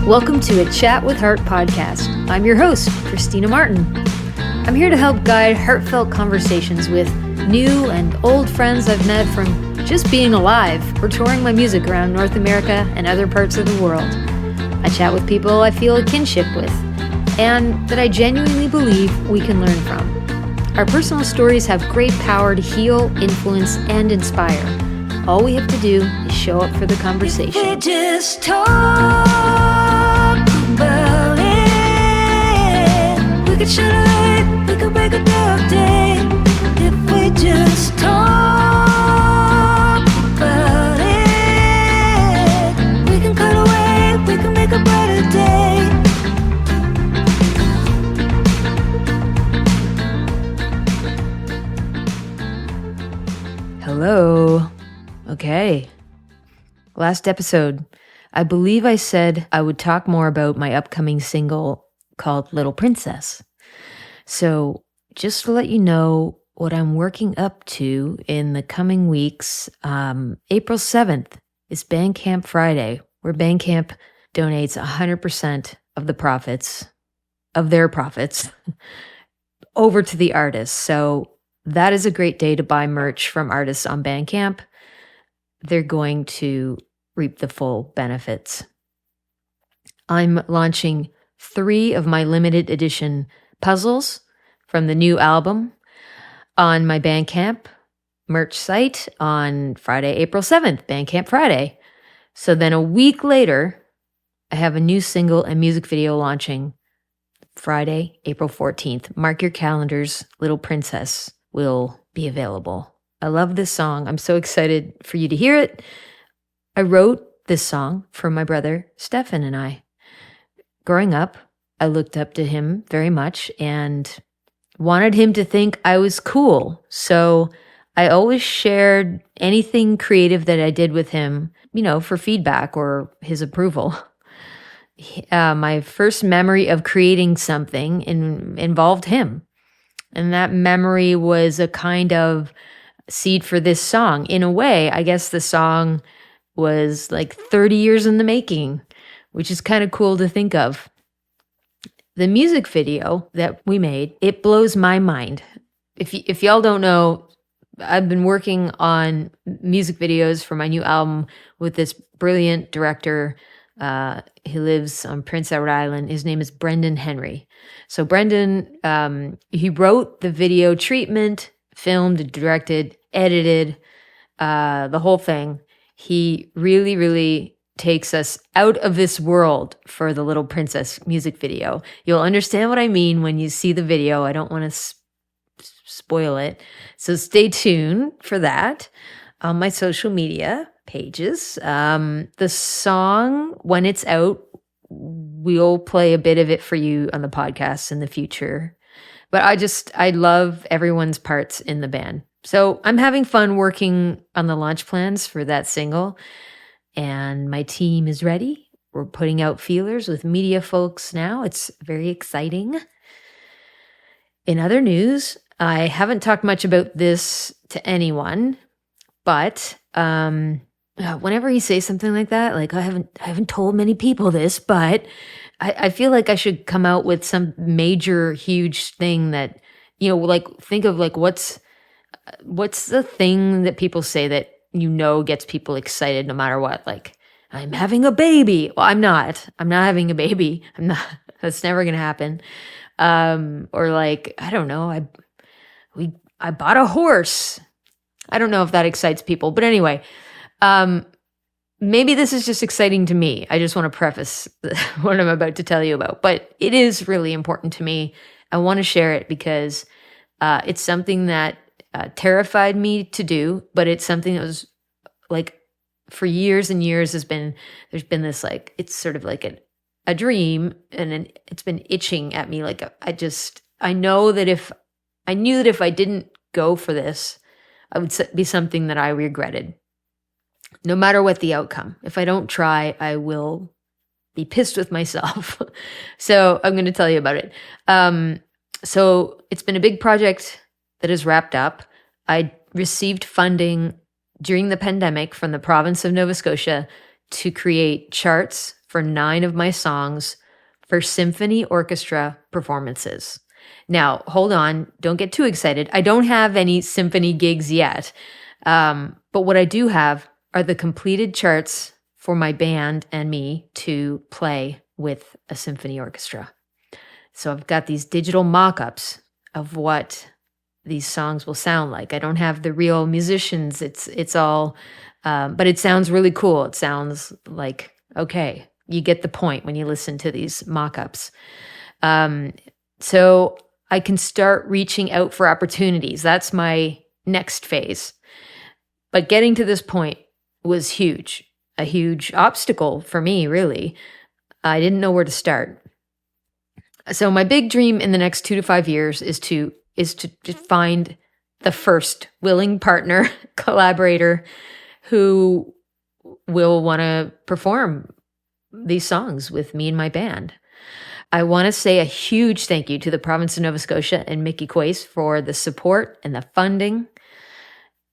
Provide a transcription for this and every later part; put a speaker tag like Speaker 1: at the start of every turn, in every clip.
Speaker 1: Welcome to a Chat with Heart podcast. I'm your host, Christina Martin. I'm here to help guide heartfelt conversations with new and old friends I've met from just being alive or touring my music around North America and other parts of the world. I chat with people I feel a kinship with and that I genuinely believe we can learn from. Our personal stories have great power to heal, influence, and inspire. All we have to do is show up for the conversation.
Speaker 2: We just talk about it. We could shine a light, we could break a dark day. If we just talk about it, we can cut away, we can make a brighter day.
Speaker 1: Hello. Okay. Last episode, I believe I said I would talk more about my upcoming single called Little Princess. So just to let you know what I'm working up to in the coming weeks, April 7th is Bandcamp Friday, where Bandcamp donates 100% of the profits, of their profits, over to the artists. So that is a great day to buy merch from artists on Bandcamp. They're going to reap the full benefits. I'm launching 3 of my limited edition puzzles from the new album on my Bandcamp merch site on Friday, April 7th, Bandcamp Friday. So then a week later, I have a new single and music video launching Friday, April 14th. Mark your calendars, Little Princess will be available. I love this song. I'm so excited for you to hear it. I wrote this song for my brother, Stefan, and I. Growing up, I looked up to him very much and wanted him to think I was cool. So I always shared anything creative that I did with him, for feedback or his approval. My first memory of creating something involved him. And that memory was a kind of seed for this song. In a way, I guess the song was like 30 years in the making, which is kind of cool to think of. The music video that we made, it blows my mind. If y'all don't know, I've been working on music videos for my new album with this brilliant director. He lives on Prince Edward Island. His name is Brendan Henry. So Brendan, he wrote the video treatment, filmed, directed, edited, the whole thing. He really, really takes us out of this world for the Little Princess music video. You'll understand what I mean when you see the video. I don't want to spoil it. So stay tuned for that on my social media pages. The song, when it's out, we'll play a bit of it for you on the podcast in the future. But I love everyone's parts in the band. So I'm having fun working on the launch plans for that single. And my team is ready. We're putting out feelers with media folks now. It's very exciting. In other news, I haven't talked much about this to anyone, but whenever you say something like that, like I haven't told many people this, but I feel like I should come out with some major, huge thing that, like think of like what's the thing that people say that gets people excited no matter what? Like, I'm having a baby. Well, I'm not having a baby. That's never going to happen. Or like, I don't know. I bought a horse. I don't know if that excites people, but anyway, maybe this is just exciting to me. I just want to preface what I'm about to tell you about, but it is really important to me. I want to share it because it's something that terrified me to do, but it's something that was like for years and years there's been this like, it's sort of like a dream, and it's been itching at me. Like I knew that if I didn't go for this, I would be something that I regretted. No matter what the outcome. If I don't try, I will be pissed with myself. So I'm going to tell you about it. So it's been a big project that is wrapped up. I received funding during the pandemic from the province of Nova Scotia to create charts for 9 of my songs for symphony orchestra performances. Now, hold on. Don't get too excited. I don't have any symphony gigs yet. But what I do have are the completed charts for my band and me to play with a symphony orchestra. So I've got these digital mock-ups of what these songs will sound like. I don't have the real musicians. It's all, but it sounds really cool. It sounds like, okay, you get the point when you listen to these mock-ups. So I can start reaching out for opportunities. That's my next phase. But getting to this point was huge, a huge obstacle for me, really. I didn't know where to start. So my big dream in the next 2 to 5 years is to find the first willing partner, collaborator who will want to perform these songs with me and my band. I want to say a huge thank you to the province of Nova Scotia and Mickey Quace for the support and the funding.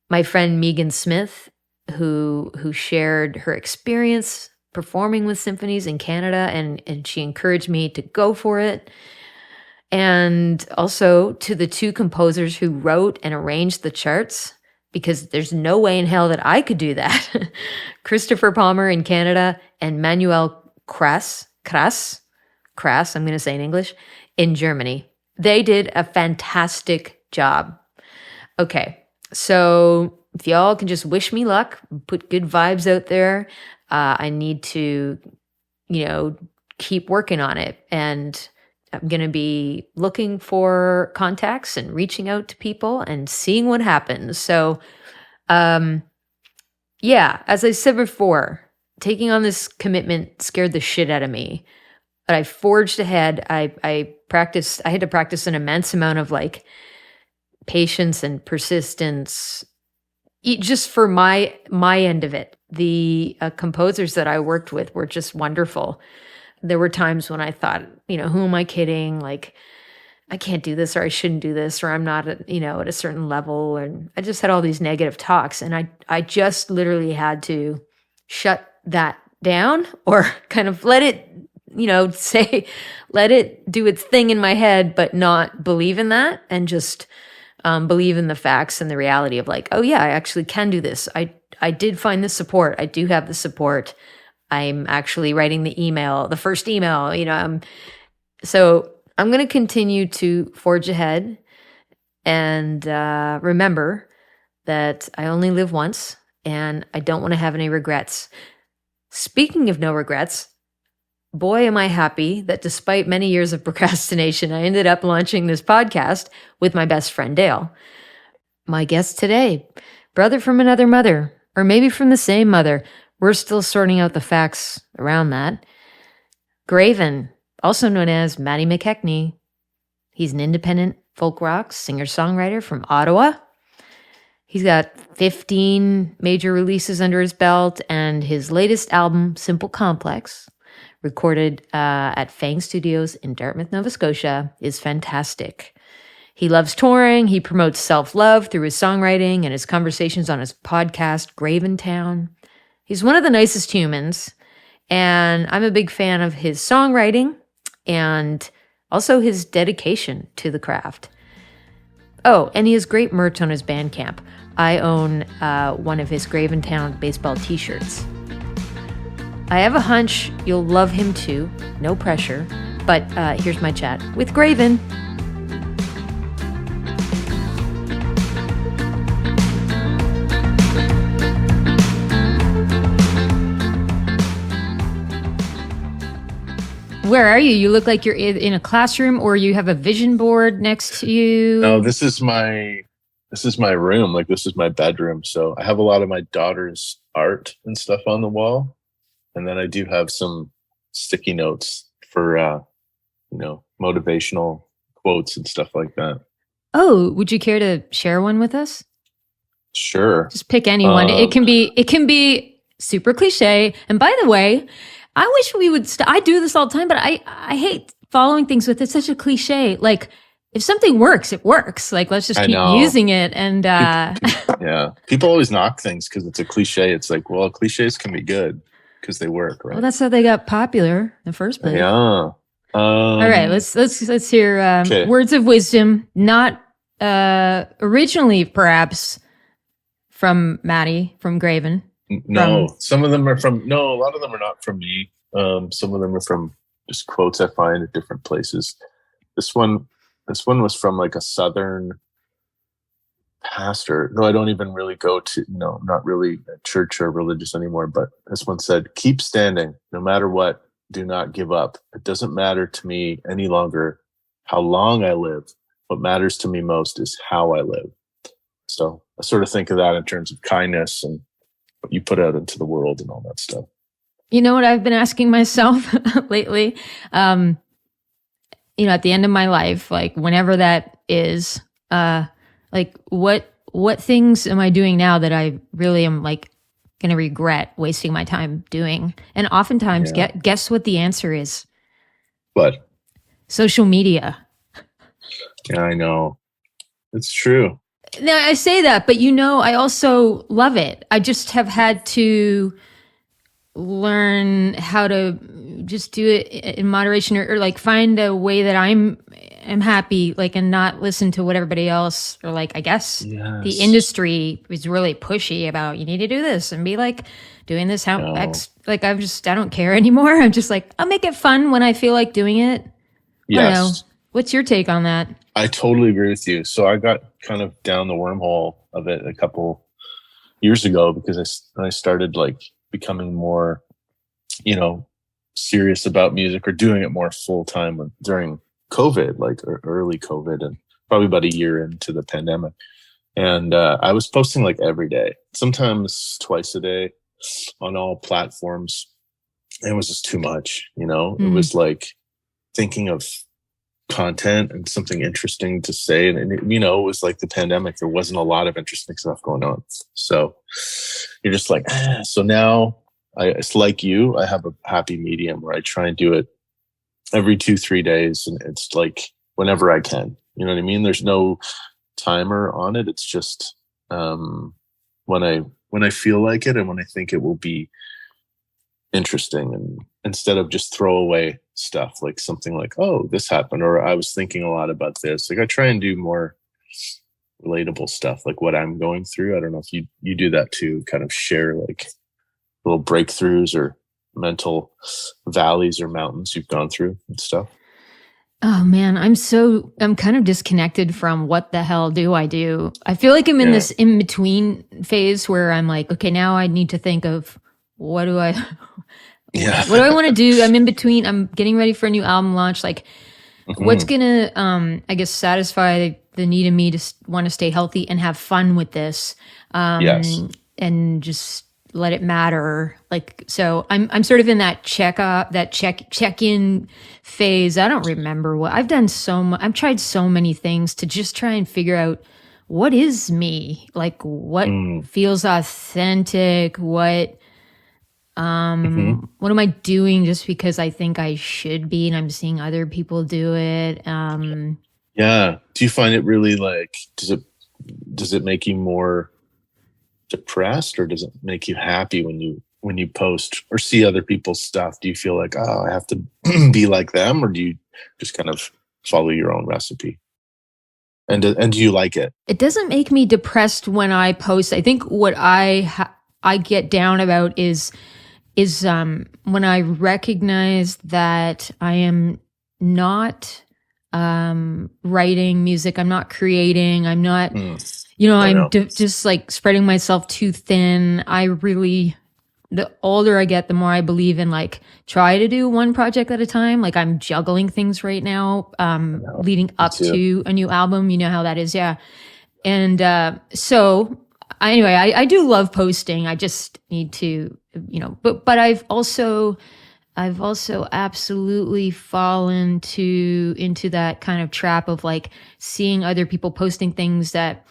Speaker 1: My friend Megan Smith, who shared her experience performing with symphonies in Canada, and she encouraged me to go for it. And also to the 2 composers who wrote and arranged the charts, because there's no way in hell that I could do that. Christopher Palmer in Canada and Manuel Krass, I'm going to say in English, in Germany. They did a fantastic job. Okay, so if y'all can just wish me luck, put good vibes out there. I need to, keep working on it. And I'm going to be looking for contacts and reaching out to people and seeing what happens. So, as I said before, taking on this commitment scared the shit out of me. But I forged ahead. I had to practice an immense amount of patience and persistence, just for my end of it. The composers that I worked with were just wonderful. There were times when I thought, who am I kidding? I can't do this, or I shouldn't do this, or I'm not at a certain level. And I just had all these negative talks, and I just literally had to shut that down, or kind of let it, let it do its thing in my head, but not believe in that, and just believe in the facts and the reality of I actually can do this. I did find the support. I do have the support. I'm actually writing the first email, so I'm going to continue to forge ahead and remember that I only live once and I don't want to have any regrets. Speaking of no regrets, boy, am I happy that despite many years of procrastination, I ended up launching this podcast with my best friend, Dale. My guest today, brother from another mother, or maybe from the same mother. We're still sorting out the facts around that. Graven, also known as Matty McKechnie. He's an independent folk rock singer-songwriter from Ottawa. He's got 15 major releases under his belt, and his latest album, Simple Complex, recorded at Fang Studios in Dartmouth, Nova Scotia, is fantastic. He loves touring. He promotes self-love through his songwriting and his conversations on his podcast, Graventown. He's one of the nicest humans, and I'm a big fan of his songwriting and also his dedication to the craft. Oh, and he has great merch on his Bandcamp. I own one of his Graventown baseball t-shirts. I have a hunch you'll love him too. No pressure. But here's my chat with Graven. Where are you? You look like you're in a classroom, or you have a vision board next to you.
Speaker 3: No, this is my room. This is my bedroom. So I have a lot of my daughter's art and stuff on the wall. And then I do have some sticky notes for, motivational quotes and stuff like that.
Speaker 1: Oh, would you care to share one with us?
Speaker 3: Sure.
Speaker 1: Just pick anyone. It can be super cliche. And by the way, I wish we would. I do this all the time, but I hate following things with it's such a cliche. If something works, it works. Let's just keep using it. And
Speaker 3: yeah, people always knock things because it's a cliche. It's cliches can be good because they work, right?
Speaker 1: Well, that's how they got popular in the first place.
Speaker 3: Yeah.
Speaker 1: All right, let's hear
Speaker 3: Okay.
Speaker 1: words of wisdom, not originally perhaps from Maddie from Graven.
Speaker 3: No, some of them are from. No, a lot of them are not from me. Some of them are from just quotes I find at different places. This one was from like a Southern pastor. No, I don't even really go to. No, not really a church or religious anymore. But this one said, "Keep standing, no matter what. Do not give up. It doesn't matter to me any longer how long I live. What matters to me most is how I live." So I sort of think of that in terms of kindness and what you put out into the world and all that stuff.
Speaker 1: You know what I've been asking myself lately? At the end of my life, like whenever that is, like what things am I doing now that I really am like going to regret wasting my time doing? And oftentimes, guess what the answer is?
Speaker 3: What?
Speaker 1: Social media.
Speaker 3: Yeah, I know. It's true.
Speaker 1: Now, I say that, but I also love it. I just have had to learn how to just do it in moderation or like find a way that I'm happy, like, and not listen to what everybody else or like, I guess the industry is really pushy about you need to do this and be like doing this like I don't care anymore. I'm just like, I'll make it fun when I feel like doing it.
Speaker 3: Yes.
Speaker 1: I don't know. What's your take on that?
Speaker 3: I totally agree with you. So I got kind of down the wormhole of it a couple years ago because I started like becoming more, serious about music or doing it more full time during COVID, like early COVID, and probably about a year into the pandemic. And I was posting like every day, sometimes twice a day on all platforms. It was just too much, It was like thinking of content and something interesting to say. And it was like the pandemic. There wasn't a lot of interesting stuff going on. So you're just like, so now it's like you, I have a happy medium where I try and do it every 2-3 days. And it's like whenever I can, you know what I mean? There's no timer on it. It's just when I feel like it and when I think it will be interesting, and instead of just throw away stuff like something like, oh, this happened, or I was thinking a lot about this. Like I try and do more relatable stuff, like what I'm going through. I don't know if you do that too, kind of share like little breakthroughs or mental valleys or mountains you've gone through and stuff.
Speaker 1: Oh man, I'm kind of disconnected from what the hell do I do? I feel like I'm in this in between phase where I'm like, okay, now I need to think of what do I want to do? I'm in between. I'm getting ready for a new album launch. Like what's going to, I guess, satisfy the need in me to want to stay healthy and have fun with this. And just let it matter. Like, so I'm sort of in that check-in phase. I don't remember what I've done. I've tried so many things to just try and figure out what is me, like what feels authentic, what am I doing just because I think I should be and I'm seeing other people do it? Do you find it really like, does it make you more depressed, or does it make you happy when you post or see other people's stuff? Do you feel like, oh, I have to be like them, or do you just kind of follow your own recipe? And do you like it? It doesn't make me depressed when I post. I think what I get down about is when I recognize that I am not writing music, I'm not creating, I'm not, just like spreading myself too thin. The older I get, the more I believe in like try to do one project at a time. Like I'm juggling things right now, leading up to a new album. You know how that is, yeah. And so anyway, I do love posting. I just need to, but I've also absolutely fallen into that kind of trap of like seeing other people posting things that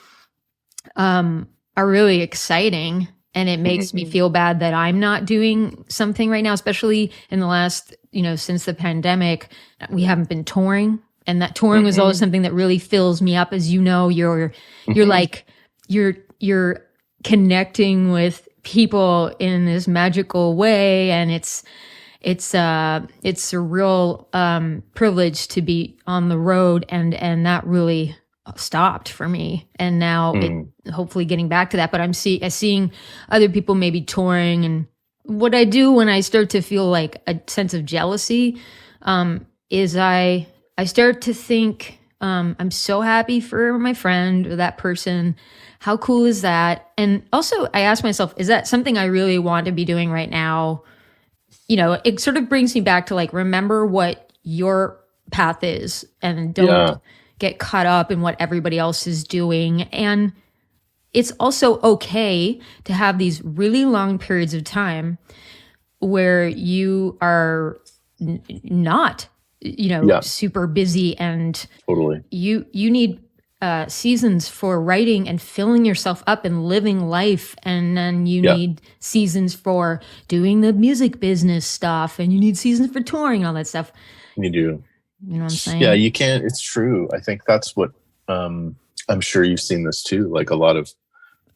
Speaker 1: are really exciting, and it makes me feel bad that I'm not doing something right now, especially in the last, since the pandemic. We haven't been touring, and that touring was always something that really fills me up. As you know, you're like you're connecting with people in this magical way, and it's a real privilege to be on the road, and that really stopped for me. And now hopefully getting back to that, but I'm seeing other people maybe touring. And what I do when I start to feel like a sense of jealousy is I start to think, I'm so happy for my friend or that person. How cool is that? And also I ask myself, is that something I really want to be doing right now? You know, it sort of brings me back to like, remember what your path is, and don't get caught up in what everybody else is doing. And it's also okay to have these really long periods of time where you are not, super busy, and
Speaker 3: Totally.
Speaker 1: you need seasons for writing and filling yourself up and living life. And then you need seasons for doing the music business stuff, and you need seasons for touring and all that stuff.
Speaker 3: You do.
Speaker 1: You know what I'm saying?
Speaker 3: Yeah, you can't. It's true. I think that's what I'm sure you've seen this too. Like a lot of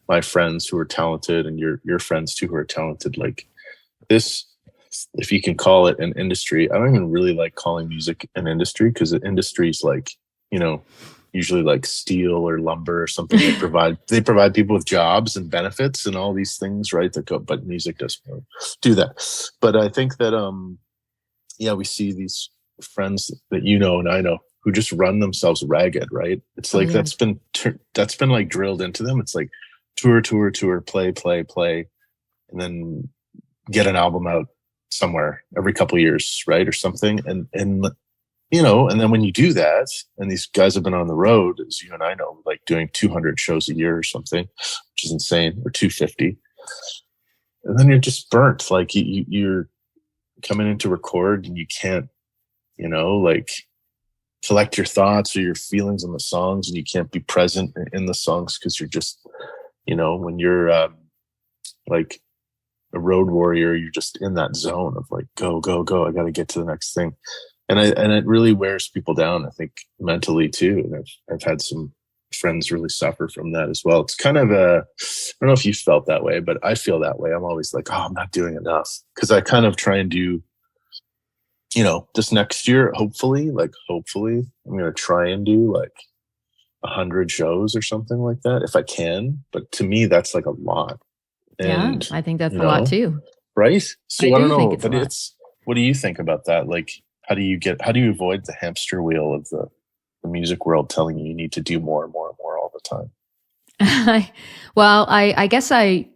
Speaker 3: my friends who are talented, and your friends too who are talented, like this, if you can call it an industry. I don't even really like calling music an industry, because the industry is like, usually like steel or lumber or something. They provide people with jobs and benefits and all these things, right? But music doesn't do that. But I think that we see these friends that and I know who just run themselves ragged, right? It's like that's been like drilled into them. It's like tour, play, and then get an album out somewhere every couple of years, right, or something. And and then when you do that, and these guys have been on the road, as you and I know, like doing 200 shows a year or something, which is insane, or 250, and then you're just burnt. Like you're coming in to record, and you can't like collect your thoughts or your feelings on the songs, and you can't be present in the songs because you're just, when you're like a road warrior, you're just in that zone of like, go, I got to get to the next thing. And it really wears people down, I think, mentally too. And I've had some friends really suffer from that as well. It's kind of I don't know if you felt that way, but I feel that way. I'm always like, I'm not doing enough, because I kind of try and do, this next year, hopefully, I'm going to try and do like 100 shows or something like that if I can. But to me, that's like a lot. And,
Speaker 1: I think that's a lot too.
Speaker 3: Right? So I don't know, but what do you think about that? Like, how do you avoid the hamster wheel of the music world telling you need to do more and more and more all the time?
Speaker 1: Well, I guess I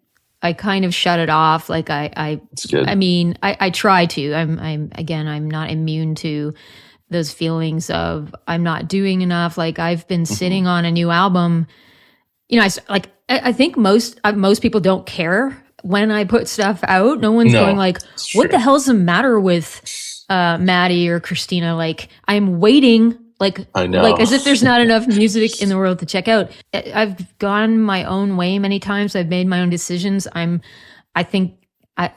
Speaker 1: kind of shut it off. Like
Speaker 3: It's good.
Speaker 1: I mean, I try to. I'm not immune to those feelings of I'm not doing enough. Like I've been sitting on a new album. I think most people don't care when I put stuff out. No one's going like, what the hell's the matter with Maddie or Christina? Like I'm waiting, like,
Speaker 3: I know.
Speaker 1: like as if there's not enough music in the world to check out. I've gone my own way many times. I've made my own decisions. I think it.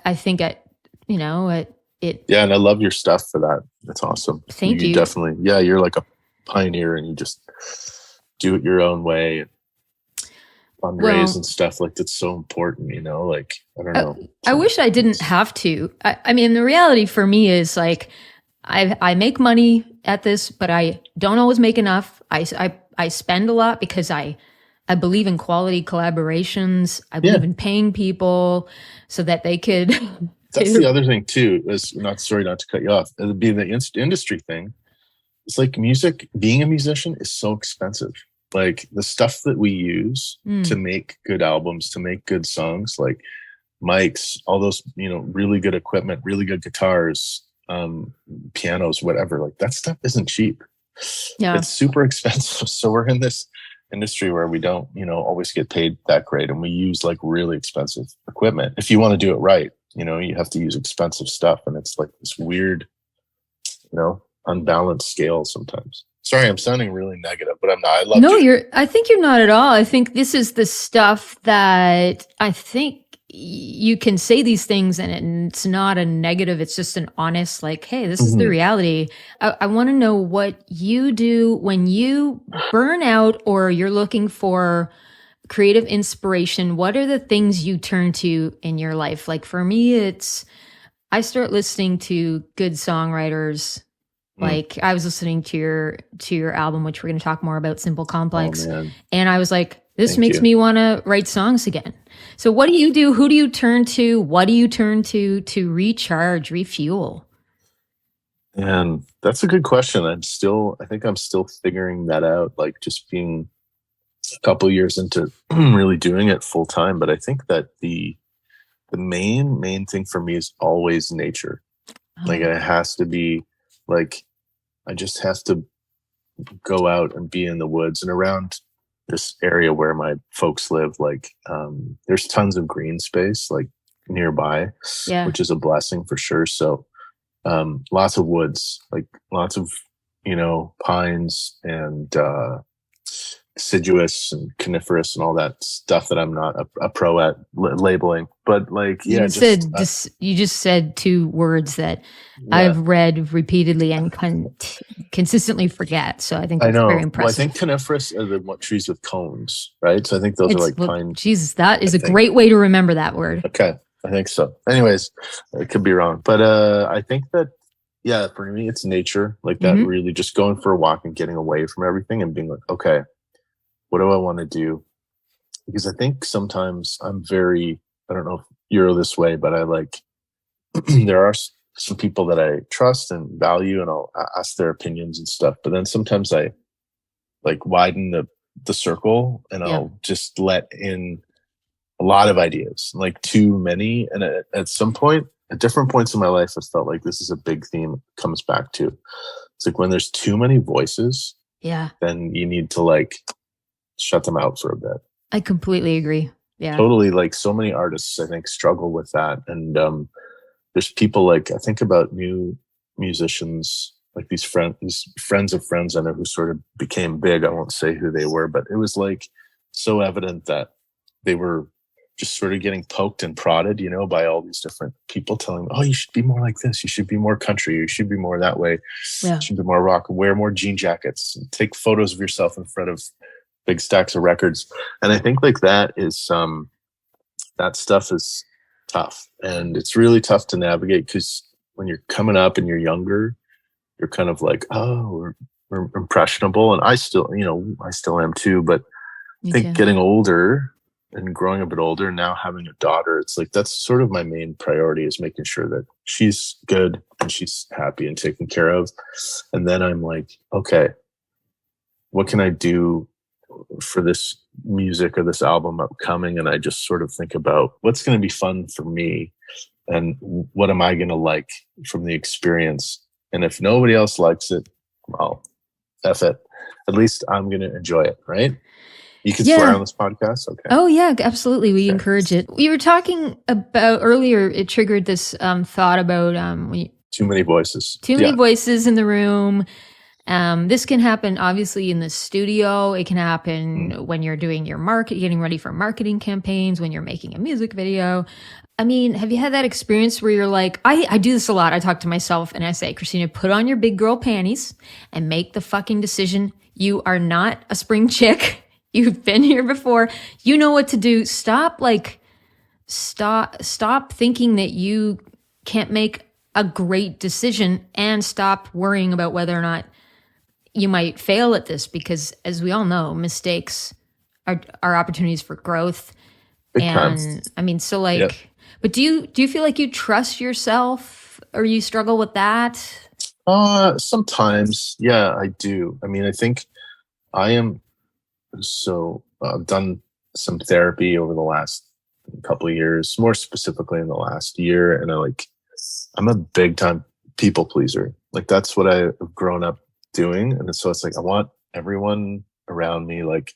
Speaker 3: Yeah. And I love your stuff for that. That's awesome.
Speaker 1: Thank you.
Speaker 3: Definitely. Yeah. You're like a pioneer, and you just do it your own way. And fundraise and stuff, like that's so important, like I don't know.
Speaker 1: I wish I didn't have to. I mean, the reality for me is like I make money at this, but I don't always make enough. I spend a lot because I believe in quality collaborations. I believe in paying people so that they could.
Speaker 3: That's the other thing too. Is not to cut you off. It'd be the industry thing. It's like being a musician is so expensive. Like the stuff that we use to make good albums, to make good songs, like mics, all those, really good equipment, really good guitars, pianos, whatever, like that stuff isn't cheap. Yeah. It's super expensive. So we're in this industry where we don't, always get paid that great. And we use like really expensive equipment. If you want to do it right, you have to use expensive stuff. And it's like this weird, unbalanced scale sometimes. Sorry, I'm sounding really negative, but I'm not.
Speaker 1: I think you're not at all. I think this is the stuff that I think you can say these things and it's not a negative. It's just an honest, like, hey, this is the reality. I want to know what you do when you burn out or you're looking for creative inspiration, what are the things you turn to in your life? Like for me, I start listening to good songwriters. Like I was listening to your album, which we're going to talk more about, Simple Complex.
Speaker 3: Oh, man.
Speaker 1: And I was like, this
Speaker 3: Thank
Speaker 1: makes
Speaker 3: you.
Speaker 1: me want to write songs again. So what do you do? Who do you turn to? What do you turn to recharge, refuel?
Speaker 3: And that's a good question. I think I'm still figuring that out, like just being a couple years into really doing it full time. But I think that the main thing for me is always nature. Like it has to be like, I just have to go out and be in the woods and around this area where my folks live. Like, there's tons of green space like nearby, which is a blessing for sure. So, lots of woods, like lots of, pines and, deciduous and coniferous and all that stuff that I'm not a pro at labeling, but like,
Speaker 1: you just said two words that I've read repeatedly and consistently forget. So I think that's very impressive.
Speaker 3: Well, I think coniferous are the trees with cones, right? So I think those are like pine.
Speaker 1: Jesus, that is a great way to remember that word.
Speaker 3: Okay. I think so. Anyways, I could be wrong, but I think that, for me, it's nature, like that, really just going for a walk and getting away from everything and being like, okay, what do I want to do? Because I think sometimes I don't know if you're this way, but I like, there are some people that I trust and value and I'll ask their opinions and stuff. But then sometimes I like widen the circle and I'll just let in a lot of ideas, like too many. And at some point, at different points in my life, I felt like this is a big theme it comes back to. It's like when there's too many voices, then you need to like shut them out for a bit.
Speaker 1: I completely agree. Yeah.
Speaker 3: Totally. Like so many artists, I think, struggle with that. And there's people like, I think about new musicians, like these friends of friends I know who sort of became big. I won't say who they were, but it was like so evident that they were just sort of getting poked and prodded, by all these different people telling them, oh, you should be more like this. You should be more country. You should be more that way. You should be more rock, wear more jean jackets, and take photos of yourself in front of big stacks of records. And I think like that is, that stuff is tough. And it's really tough to navigate because when you're coming up and you're younger, you're kind of like, oh, we're impressionable. And I still am too, but I think getting older and growing a bit older and now having a daughter, it's like, that's sort of my main priority is making sure that she's good and she's happy and taken care of. And then I'm like, okay, what can I do for this music or this album upcoming? And I just sort of think about what's going to be fun for me and what am I going to like from the experience. And if nobody else likes it, well, F it. At least I'm going to enjoy it, right? You can swear on this podcast? Okay.
Speaker 1: Oh, yeah, absolutely. We encourage it. We were talking about earlier, it triggered this thought about
Speaker 3: too many voices.
Speaker 1: Too many voices in the room. This can happen obviously in the studio. It can happen when you're doing your getting ready for marketing campaigns, when you're making a music video. I mean, have you had that experience where you're like, I do this a lot. I talk to myself and I say, Christina, put on your big girl panties and make the fucking decision. You are not a spring chick. You've been here before. You know what to do. Stop thinking that you can't make a great decision and stop worrying about whether or not you might fail at this, because as we all know, mistakes are opportunities for growth. I mean, so like, but do you feel like you trust yourself or you struggle with that?
Speaker 3: Sometimes, yeah, I do. I mean, I think I am. So I've done some therapy over the last couple of years, more specifically in the last year. And I'm a big time people pleaser. Like that's what I've grown up doing. And so it's like, I want everyone around me, like,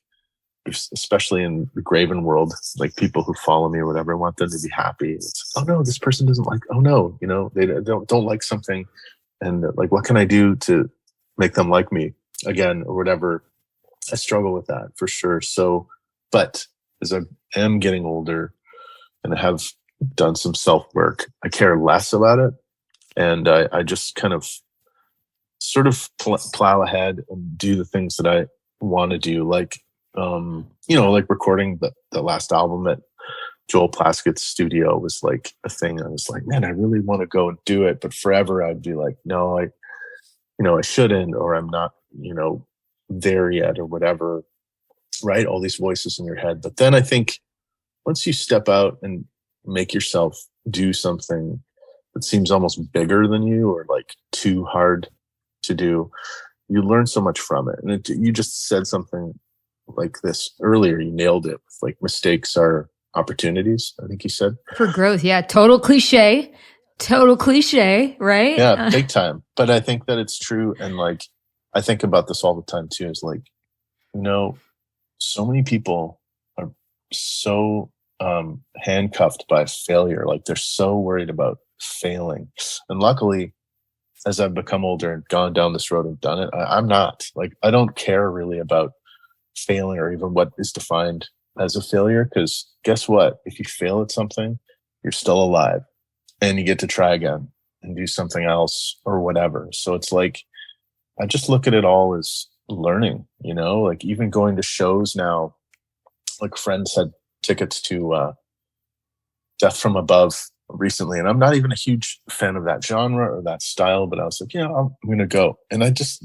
Speaker 3: especially in the Graven world, like people who follow me or whatever, I want them to be happy. It's like, oh no, this person doesn't like, oh no, they don't like something. And like, what can I do to make them like me again or whatever? I struggle with that for sure. So, but as I am getting older and I have done some self-work, I care less about it. And I just kind of sort of plow ahead and do the things that I want to do. Like like recording the last album at Joel Plaskett's studio was like a thing. I was like, man, I really want to go and do it. But forever I'd be like, no, I shouldn't, or I'm not, there yet or whatever. Right. All these voices in your head. But then I think once you step out and make yourself do something that seems almost bigger than you or like too hard to do, you learn so much from it. And you just said something like this earlier. You nailed it. Like mistakes are opportunities, I think you said.
Speaker 1: For growth. Yeah. Total cliche, right?
Speaker 3: Yeah, big time. But I think that it's true. And like, I think about this all the time too, is like, so many people are so handcuffed by failure. Like they're so worried about failing. And luckily, as I've become older and gone down this road and done it, I'm not. Like, I don't care really about failing or even what is defined as a failure. Because guess what? If you fail at something, you're still alive and you get to try again and do something else or whatever. So it's like, I just look at it all as learning, like even going to shows now, like friends had tickets to Death from Above recently. And I'm not even a huge fan of that genre or that style, but I was like, I'm going to go. And I just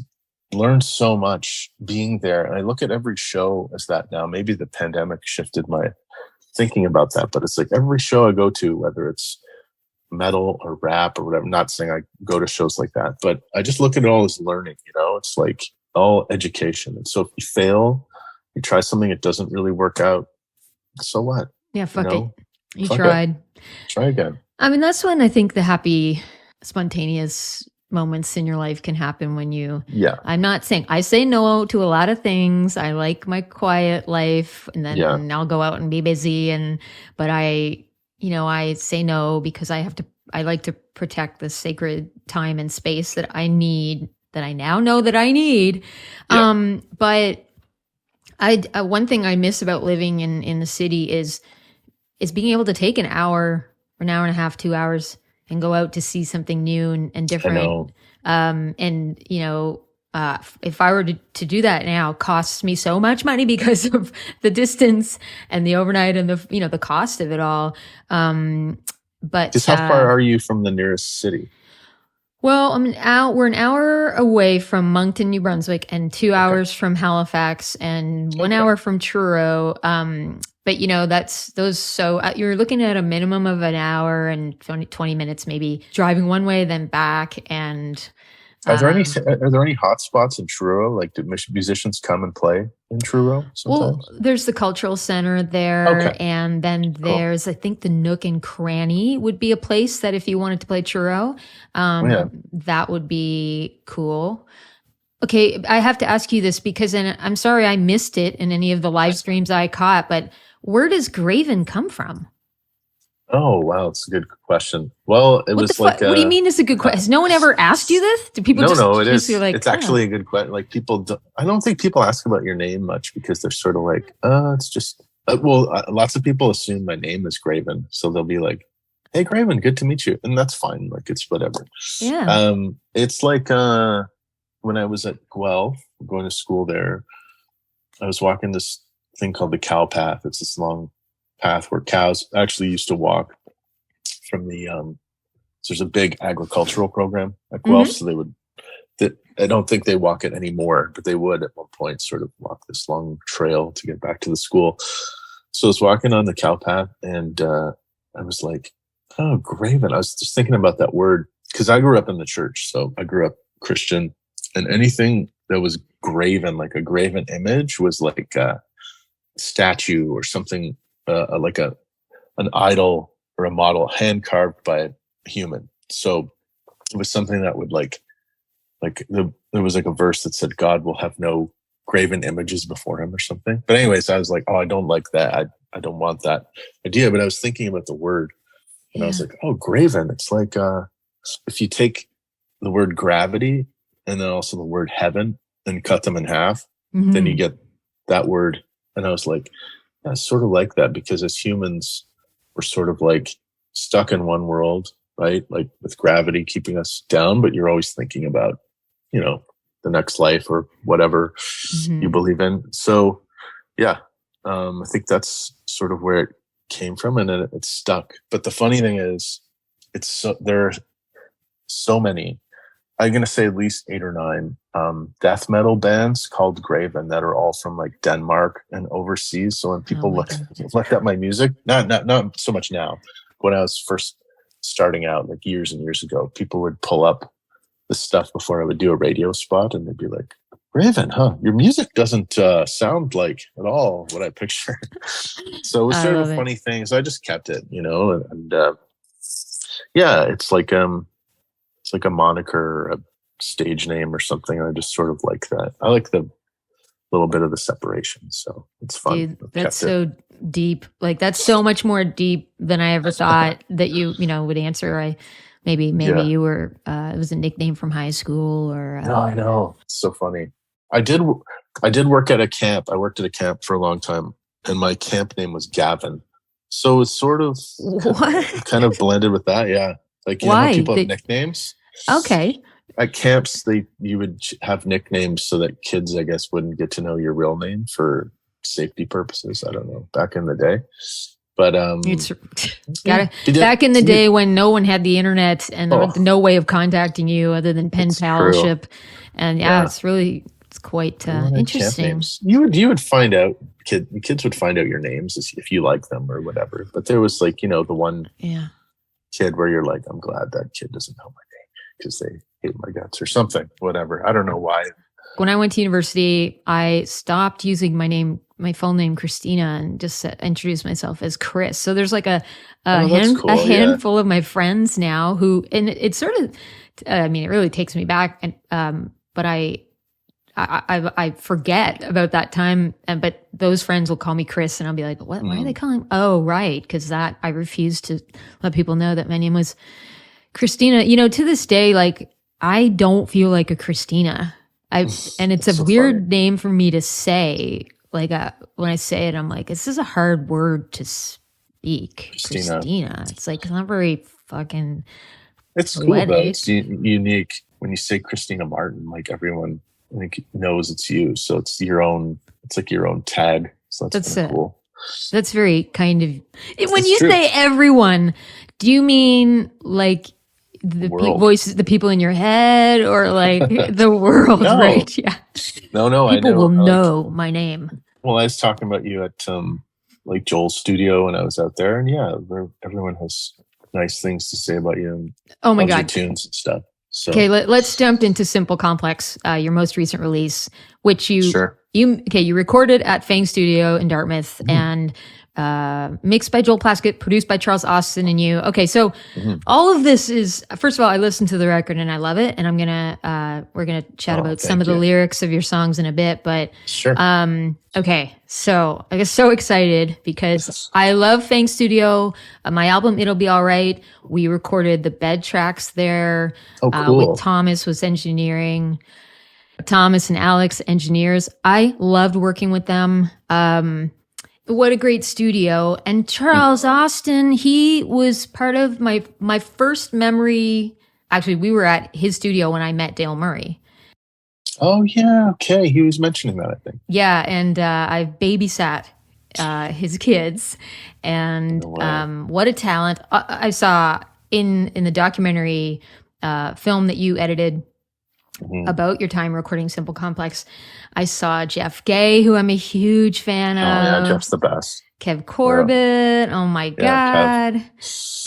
Speaker 3: learned so much being there. And I look at every show as that now. Maybe the pandemic shifted my thinking about that, but it's like every show I go to, whether it's metal or rap or whatever, I'm not saying I go to shows like that, but I just look at it all as learning, it's like all education. And so if you fail, you try something, it doesn't really work out. So what?
Speaker 1: Yeah, fuck it. You tried.
Speaker 3: Try again.
Speaker 1: I mean, that's when I think the happy, spontaneous moments in your life can happen when I'm not saying, I say no to a lot of things. I like my quiet life and then I'll go out and be busy. But I say no because I like to protect the sacred time and space that I need, that I now know that I need. Yeah. But one thing I miss about living in the city is being able to take an hour or an hour and a half, 2 hours and go out to see something new and different. If I were to do that now, it costs me so much money because of the distance and the overnight and the cost of it all. But
Speaker 3: just how far are you from the nearest city?
Speaker 1: Well, we're an hour away from Moncton, New Brunswick, and 2 hours from Halifax, and 1 hour from Truro. But that's those. So you're looking at a minimum of an hour and 20 minutes, maybe driving one way, then back. And
Speaker 3: are there any hot spots in Truro? Like, do musicians come and play in Truro sometimes?
Speaker 1: Well, there's the cultural center there, and then there's I think the Nook and Cranny would be a place that if you wanted to play Truro, that would be cool. Okay, I have to ask you this because, and I'm sorry I missed it in any of the live streams I caught, but where does Graven come from?
Speaker 3: Oh, wow. It's a good question. Well, it was like...
Speaker 1: what do you mean it's a good question? Has no one ever asked you this? Do people
Speaker 3: No, it is. Like, it's actually a good question. Like I don't think people ask about your name much because they're sort of like, it's just... lots of people assume my name is Graven. So they'll be like, hey, Graven, good to meet you. And that's fine. Like, it's whatever.
Speaker 1: Yeah.
Speaker 3: It's like when I was at Guelph, going to school there, I was walking this thing called the cow path. It's this long path where cows actually used to walk from the there's a big agricultural program at Guelph, so I don't think they walk it anymore, but they would at one point sort of walk this long trail to get back to the school. So I was walking on the cow path and I was like, oh, Graven. I was just thinking about that word because I grew up in the church, so I grew up Christian, and anything that was graven, like a graven image, was like a statue or something, like an idol or a model hand carved by a human. So it was something that would there was like a verse that said God will have no graven images before him or something. But anyways, I was like, oh, I don't like that. I don't want that idea. But I was thinking about the word and I was like, oh, graven. It's like if you take the word gravity and then also the word heaven and cut them in half, then you get that word. And I was like, yeah, it's sort of like that because as humans, we're sort of like stuck in one world, right? Like with gravity keeping us down, but you're always thinking about, the next life or whatever you believe in. So yeah, I think that's sort of where it came from, and it stuck. But the funny thing is, there are so many. I'm gonna say at least 8 or 9 death metal bands called Graven that are all from like Denmark and overseas. So when people look at my music, not so much now. When I was first starting out, like years and years ago, people would pull up the stuff before I would do a radio spot, and they'd be like, "Graven, huh? Your music doesn't sound like at all what I picture." So it was sort of a funny thing. So I just kept it, and yeah, it's like a moniker, a stage name or something. I just sort of like that. I like the little bit of the separation. So it's fun.
Speaker 1: Dude, that's so deep. Like that's so much more deep than I ever thought that you would answer. Maybe you were, it was a nickname from high school or.
Speaker 3: No, I know. It's so funny. I did work at a camp. I worked at a camp for a long time, and my camp name was Gavin. So it's sort of kind of blended with that. Yeah. Like, you know how people have nicknames?
Speaker 1: Okay.
Speaker 3: At camps, you would have nicknames so that kids, I guess, wouldn't get to know your real name for safety purposes. I don't know, back in the day. But
Speaker 1: back in the day when no one had the internet and there was no way of contacting you other than pen palship. And it's quite interesting.
Speaker 3: You would find out, kids would find out your names if you like them or whatever. But there was like, the one kid where you're like, I'm glad that kid doesn't know my name because they hate my guts or something, whatever. I don't know why.
Speaker 1: When I went to university, I stopped using my full name Christina, and just introduced myself as Chris. So there's like a handful of my friends now who, and it's sort of, it really takes me back, and but I forget about that time, but those friends will call me Chris, and I'll be like, what? Why are they calling? Oh, right, because I refused to let people know that my name was Christina. To this day, like I don't feel like a Christina. And it's a weird name for me to say. Like when I say it, I'm like, this is a hard word to speak. Christina. It's like, it's not very fucking.
Speaker 3: It's cool though. It's unique when you say Christina Martin. Like everyone, I think, knows it's you. So it's your own. It's like your own tag. So that's cool.
Speaker 1: That's very kind of. When you say everyone, do you mean like the voices, the people in your head, or like the world?
Speaker 3: No.
Speaker 1: Right? Yeah.
Speaker 3: No.
Speaker 1: People will know my name.
Speaker 3: Well, I was talking about you at like Joel's studio when I was out there, and everyone has nice things to say about you. And
Speaker 1: oh my God,
Speaker 3: tunes and stuff. So.
Speaker 1: Okay, let's jump into Simple Complex, your most recent release, which you recorded at Fang Studio in Dartmouth, and mixed by Joel Plaskett, produced by Charles Austin and you. Okay, so all of this is, first of all, I listened to the record and I love it, and we're gonna chat about some of the lyrics of your songs in a bit, but
Speaker 3: sure.
Speaker 1: Okay, so I get so excited because I love Fang Studio. My album It'll Be Alright, we recorded the bed tracks there.
Speaker 3: Oh, cool.
Speaker 1: With Thomas was engineering. Thomas and Alex, engineers. I loved working with them. What a great studio. And Charles Austin, he was part of my first memory. Actually, we were at his studio when I met Dale Murray.
Speaker 3: Oh, yeah. Okay. He was mentioning that, I think.
Speaker 1: Yeah. And I've babysat his kids. And what a talent. I saw in the documentary film that you edited about your time recording Simple Complex, I saw Jeff Gay, who I'm a huge fan of.
Speaker 3: Oh, yeah, Jeff's the best.
Speaker 1: Kev Corbett. Yeah. Oh, my God.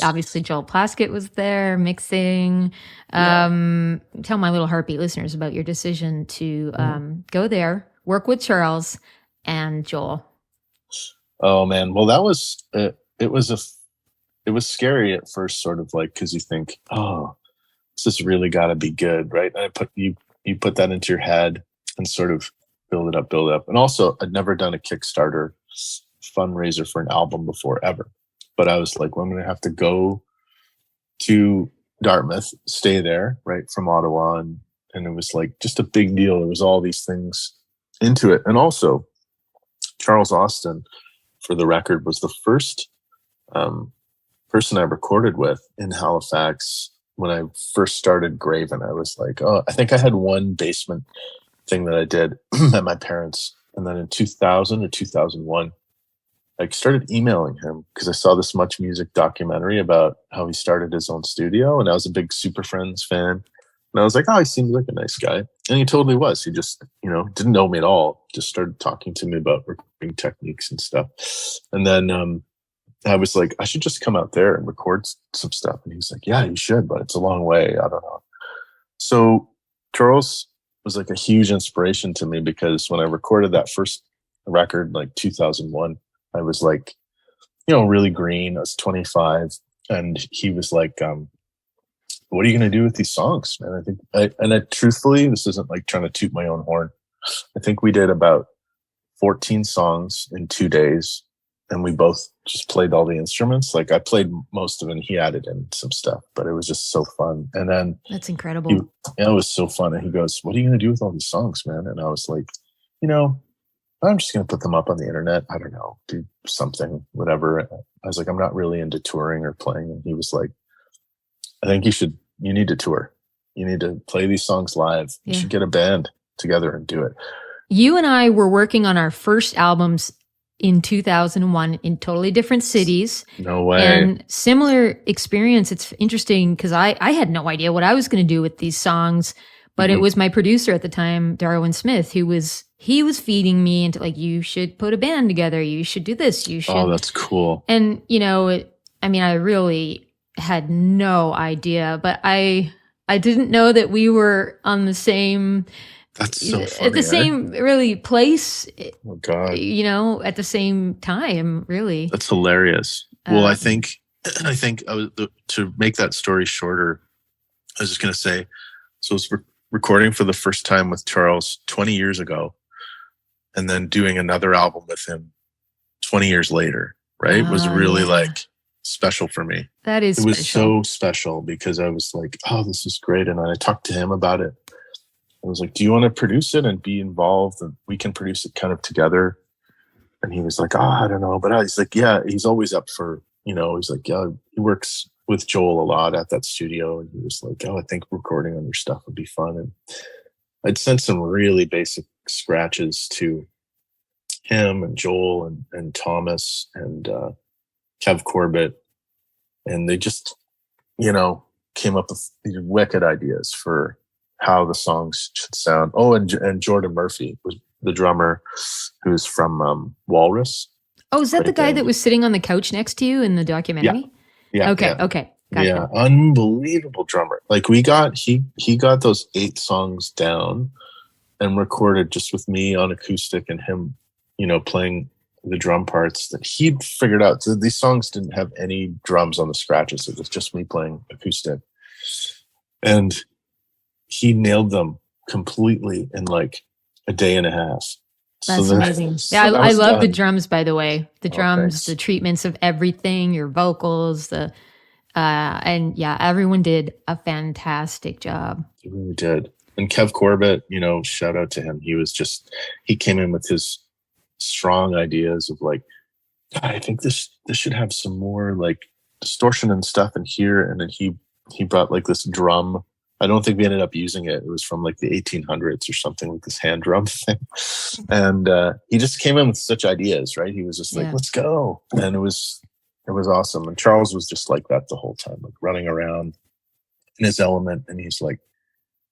Speaker 1: Obviously, Joel Plaskett was there mixing. Tell my little heartbeat listeners about your decision to go there, work with Charles and Joel.
Speaker 3: Oh, man. Well, that was it was scary at first, sort of like, because you think, oh, this has really got to be good, right? And you put that into your head and sort of build it up. And also, I'd never done a Kickstarter fundraiser for an album before, ever. But I was like, well, I'm going to have to go to Dartmouth, stay there, right, from Ottawa. And it was like just a big deal. There was all these things into it. And also, Charles Austin, for the record, was the first person I recorded with in Halifax. When I first started Graven, I was like, oh, I think I had one basement thing that I did at my parents' And then in 2000 or 2001, I started emailing him because I saw this Much Music documentary about how he started his own studio. And I was a big Super Friends fan. And I was like, oh, he seems like a nice guy. And he totally was. He just, didn't know me at all. Just started talking to me about recording techniques and stuff. And then I was like, I should just come out there and record some stuff. And he was like, yeah, you should, but it's a long way. I don't know. So Charles was like a huge inspiration to me because when I recorded that first record, like 2001, I was like, really green. I was 25. And he was like, what are you going to do with these songs, man? I truthfully, this isn't like trying to toot my own horn. I think we did about 14 songs in 2 days. And we both just played all the instruments. Like I played most of it and he added in some stuff, but it was just so fun. And then
Speaker 1: that's incredible.
Speaker 3: It was so fun. And he goes, what are you going to do with all these songs, man? And I was like, I'm just going to put them up on the internet. I don't know, do something, whatever. I was like, I'm not really into touring or playing. And he was like, I think you need to tour. You need to play these songs live. You should get a band together and do it.
Speaker 1: You and I were working on our first albums in 2001 in totally different cities.
Speaker 3: No way.
Speaker 1: And similar experience. It's interesting because I had no idea what I was going to do with these songs, but it was my producer at the time, Darwin Smith, he was feeding me into like, you should put a band together. You should do this. You should.
Speaker 3: Oh, that's cool.
Speaker 1: And, I really had no idea, but I didn't know that we were on the same...
Speaker 3: That's so funny.
Speaker 1: At the same really place.
Speaker 3: Oh God.
Speaker 1: At the same time, really.
Speaker 3: That's hilarious. Well, I think to make that story shorter, I was just going to say, so I was recording for the first time with Charles 20 years ago and then doing another album with him 20 years later, right? Was really like special for me.
Speaker 1: That is
Speaker 3: special. It was so special because I was like, oh, this is great. And I talked to him about it. I was like, do you want to produce it and be involved and we can produce it kind of together? And he was like, I don't know. But he's like, yeah, he's always up for, he's like, yeah, he works with Joel a lot at that studio. And he was like, I think recording on your stuff would be fun. And I'd sent some really basic scratches to him and Joel and Thomas and Kev Corbett. And they just, came up with these wicked ideas for how the songs should sound. Oh, and Jordan Murphy was the drummer who's from Walrus.
Speaker 1: Oh, is that the guy that was sitting on the couch next to you in the documentary?
Speaker 3: Yeah.
Speaker 1: Okay. Gotcha.
Speaker 3: Yeah, unbelievable drummer. Like he got those 8 songs down and recorded just with me on acoustic and him, playing the drum parts that he'd figured out. So these songs didn't have any drums on the scratches. It was just me playing acoustic. And he nailed them completely in like a day and a half.
Speaker 1: That's amazing. Yeah, I love the drums, by the way. The drums, the treatments of everything, your vocals, and everyone did a fantastic job.
Speaker 3: They really did. And Kev Corbett, shout out to him. He came in with his strong ideas of like, I think this should have some more like distortion and stuff in here. And then he brought like this drum. I don't think we ended up using it. It was from like the 1800s or something, like this hand drum thing. And he just came in with such ideas, right? He was just like, let's go. And it was awesome. And Charles was just like that the whole time, like running around in his element. And he's like,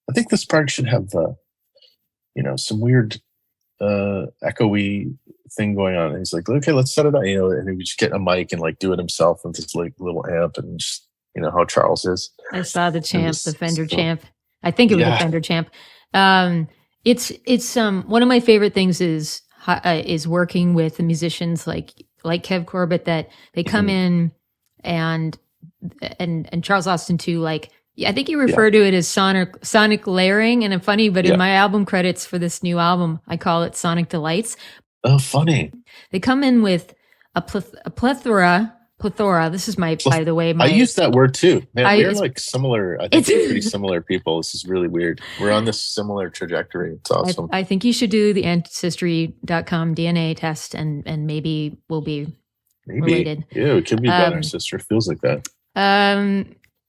Speaker 3: I think this part should have, some weird echoey thing going on. And he's like, okay, let's set it up. And he would just get a mic and like do it himself with this like little amp and just, how Charles is.
Speaker 1: I saw the the Fender Champ. I think it was a Fender Champ. It's one of my favorite things is working with the musicians like Kev Corbett, that they come in and Charles Austin too. Like, I think you refer to it as sonic layering, and it's funny, but in my album credits for this new album, I call it Sonic Delights.
Speaker 3: Oh, funny.
Speaker 1: They come in with a plethora. This is by the way.
Speaker 3: I use that word too. Man, we're like similar. I think we're pretty similar people. This is really weird. We're on this similar trajectory. It's awesome.
Speaker 1: I think you should do the Ancestry.com DNA test and maybe we'll be related.
Speaker 3: Yeah, it could be brother and sister. Feels like that.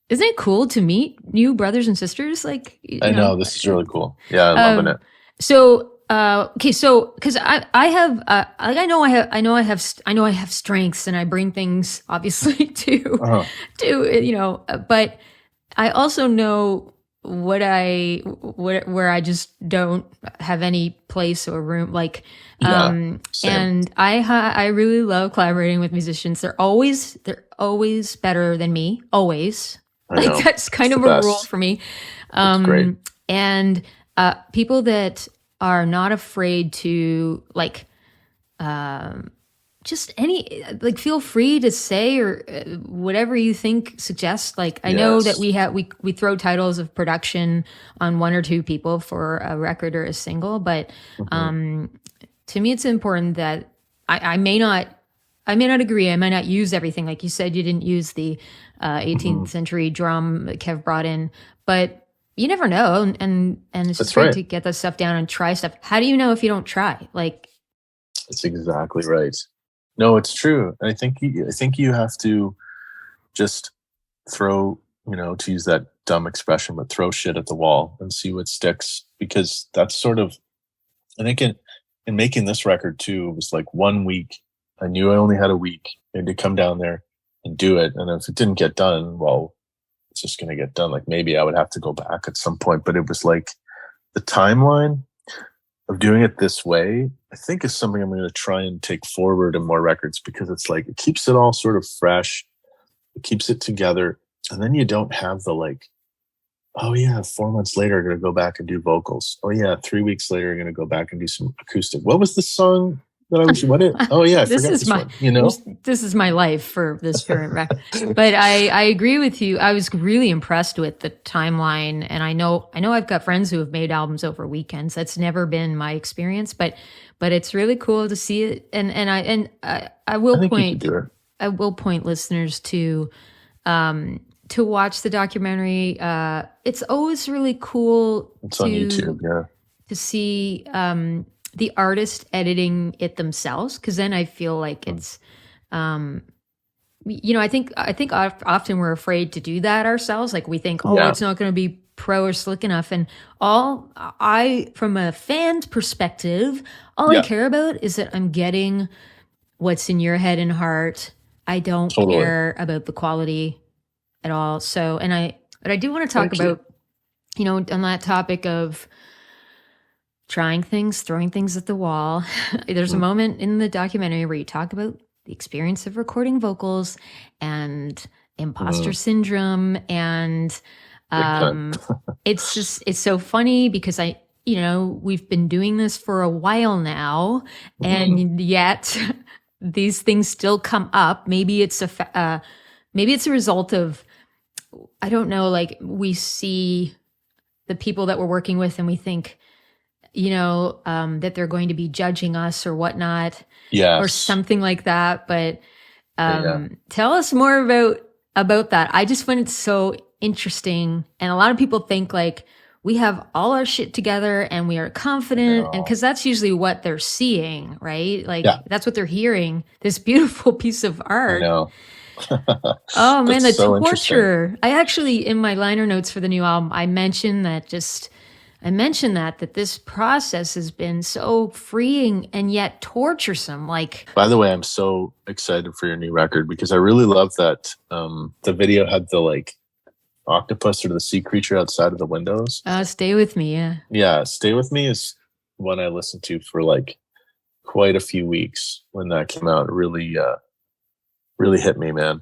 Speaker 1: Isn't it cool to meet new brothers and sisters? Like,
Speaker 3: I know, this is really cool. Yeah, I'm loving it.
Speaker 1: So okay, so because I have like I know I have strengths, and I bring things obviously
Speaker 3: Uh-huh.
Speaker 1: to but I also know where I just don't have any place or room, like
Speaker 3: Yeah, same.
Speaker 1: and I really love collaborating with musicians. They're always better than me, always.
Speaker 3: I
Speaker 1: Like
Speaker 3: know.
Speaker 1: that's kind
Speaker 3: It's
Speaker 1: of
Speaker 3: the
Speaker 1: a rule
Speaker 3: best.
Speaker 1: for me.
Speaker 3: It's great.
Speaker 1: And people that are not afraid to like just any like feel free to say or whatever you think suggest. Like I know that
Speaker 3: Yes.
Speaker 1: we throw titles of production on one or two people for a record or a single, but
Speaker 3: Mhm.
Speaker 1: to me it's important that I may not agree. I might not use everything. Like you said, you didn't use the 18th
Speaker 3: Mhm.
Speaker 1: century drum that Kev brought in, but you never know. And it's just
Speaker 3: That's
Speaker 1: great
Speaker 3: right.
Speaker 1: to get that stuff down and try stuff. How do you know if you don't try? Like,
Speaker 3: That's exactly right. No, it's true. I think you have to just throw, to use that dumb expression, but throw shit at the wall and see what sticks. Because that's sort of, I think in making this record too, it was like 1 week. I knew I only had a week. I had to come down there and do it. And if it didn't get done, well, it's just going to get done. Like maybe I would have to go back at some point, but it was like the timeline of doing it this way, I think is something I'm going to try and take forward in more records, because it's like, it keeps it all sort of fresh. It keeps it together. And then you don't have the like, oh yeah, 4 months later, I'm going to go back and do vocals. Oh yeah, 3 weeks later, I'm going to go back and do some acoustic. What was the song that I was, oh yeah, I
Speaker 1: this
Speaker 3: forgot
Speaker 1: is
Speaker 3: this
Speaker 1: my
Speaker 3: one, you know?
Speaker 1: this is my life for this current record. But I agree with you. I was really impressed with the timeline, and I know I've got friends who have made albums over weekends. That's never been my experience, but it's really cool to see it. And I
Speaker 3: I
Speaker 1: will
Speaker 3: think you could
Speaker 1: point
Speaker 3: do it.
Speaker 1: listeners to watch the documentary. It's always really cool
Speaker 3: It's on YouTube, yeah.
Speaker 1: to see the artist editing it themselves, because then I feel like it's I think often we're afraid to do that ourselves. Like we think, oh,
Speaker 3: Yeah.
Speaker 1: it's not going to be pro or slick enough. And all I, from a fan's perspective, all I
Speaker 3: Yeah.
Speaker 1: care about is that I'm getting what's in your head and heart. I don't
Speaker 3: Totally.
Speaker 1: care about the quality at all. So, but I do want to talk
Speaker 3: Thank you.
Speaker 1: about, on that topic of trying things, throwing things at the wall. There's a moment in the documentary where you talk about the experience of recording vocals and imposter syndrome. And
Speaker 3: time.
Speaker 1: it's so funny because we've been doing this for a while now, and yet these things still come up. Maybe it's a result of, I don't know, like we see the people that we're working with and we think, that they're going to be judging us or whatnot,
Speaker 3: Yes.
Speaker 1: or something like that. But
Speaker 3: Yeah.
Speaker 1: tell us more about that. I just find it so interesting. And a lot of people think like we have all our shit together and we are confident. And because that's usually what they're seeing, right? Like that's what they're hearing, this beautiful piece of art.
Speaker 3: I know.
Speaker 1: Oh man, the
Speaker 3: That's so interesting.
Speaker 1: torture. I actually, in my liner notes for the new album, I mentioned that this process has been so freeing and yet torturesome. Like,
Speaker 3: By the way, I'm so excited for your new record, because I really love that the video had the like octopus or the sea creature outside of the windows.
Speaker 1: Stay With Me, yeah.
Speaker 3: Yeah, Stay With Me is one I listened to for like quite a few weeks when that came out. It really hit me, man.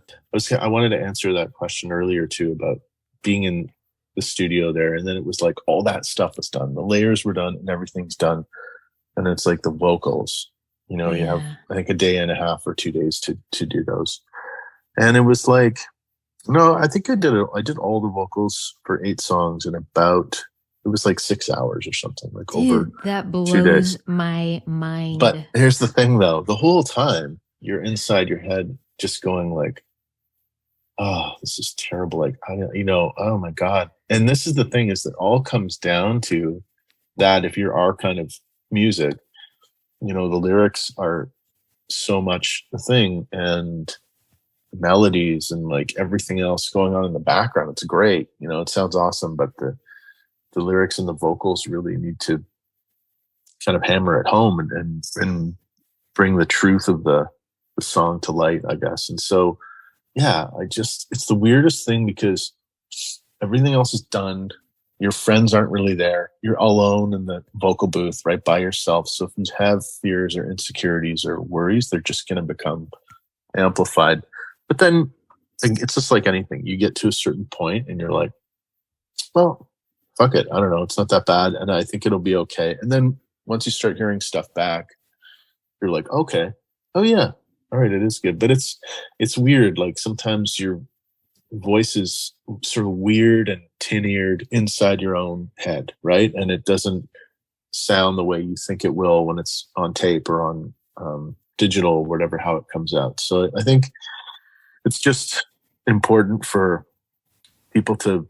Speaker 3: I wanted to answer that question earlier too about being in the studio there, and then it was like all that stuff was done, the layers were done and everything's done, and it's like the vocals, you have I think a day and a half or 2 days to do those, and it was like, no, I think I did all the vocals for 8 songs in about, it was like 6 hours or something, like
Speaker 1: Dude,
Speaker 3: over
Speaker 1: that
Speaker 3: 2 days.
Speaker 1: blows my mind.
Speaker 3: But here's the thing though, the whole time you're inside your head just going like, oh, this is terrible. Like, oh my God. And this is the thing, is that all comes down to that if you're our kind of music, the lyrics are so much the thing, and melodies and like everything else going on in the background. It's great. It sounds awesome, but the lyrics and the vocals really need to kind of hammer it home and bring the truth of the song to light, I guess. And so, yeah, it's the weirdest thing because everything else is done. Your friends aren't really there. You're alone in the vocal booth, right by yourself. So if you have fears or insecurities or worries, they're just going to become amplified. But then it's just like anything. You get to a certain point and you're like, well, fuck it. I don't know. It's not that bad. And I think it'll be okay. And then once you start hearing stuff back, you're like, okay, oh yeah, all right, it is good. But it's weird. Like sometimes your voice is sort of weird and tin-eared inside your own head, right? And it doesn't sound the way you think it will when it's on tape or on digital, whatever, how it comes out. So I think it's just important for people to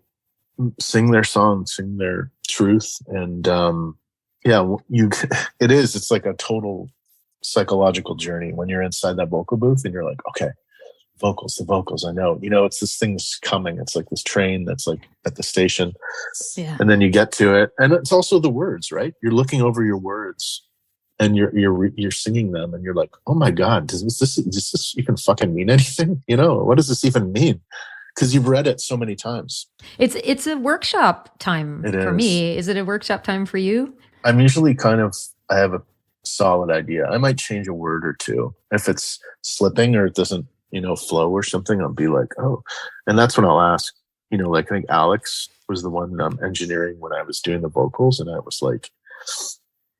Speaker 3: sing their song, sing their truth. And it's like a total psychological journey when you're inside that vocal booth and you're like, okay, the vocals, I know, it's this thing that's coming. It's like this train that's like at the station.
Speaker 1: Yeah.
Speaker 3: And then you get to it. And it's also the words, right? You're looking over your words and you're singing them and you're like, oh my God, does this even fucking mean anything? What does this even mean? Because you've read it so many times.
Speaker 1: It's a workshop time for me. Is it a workshop time for you? I'm
Speaker 3: usually I have a solid idea. I might change a word or two. If it's slipping or it doesn't, flow or something, I'll be like, oh. And that's when I'll ask, like I think Alex was the one engineering when I was doing the vocals. And I was like,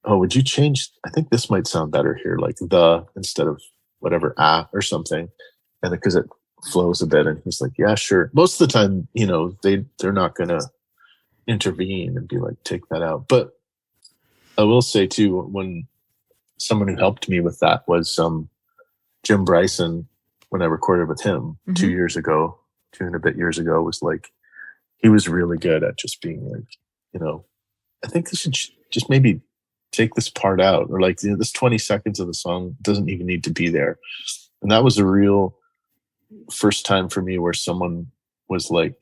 Speaker 3: oh, would you change? I think this might sound better here, like the instead of whatever, or something. And because it flows a bit. And he's like, yeah, sure. Most of the time, they're not going to intervene and be like, take that out. But I will say too, when someone who helped me with that was Jim Bryson, when I recorded with him 2 and a bit years ago, was like, he was really good at just being like, I think this should just maybe take this part out, or like this 20 seconds of the song doesn't even need to be there. And that was a real first time for me where someone was like,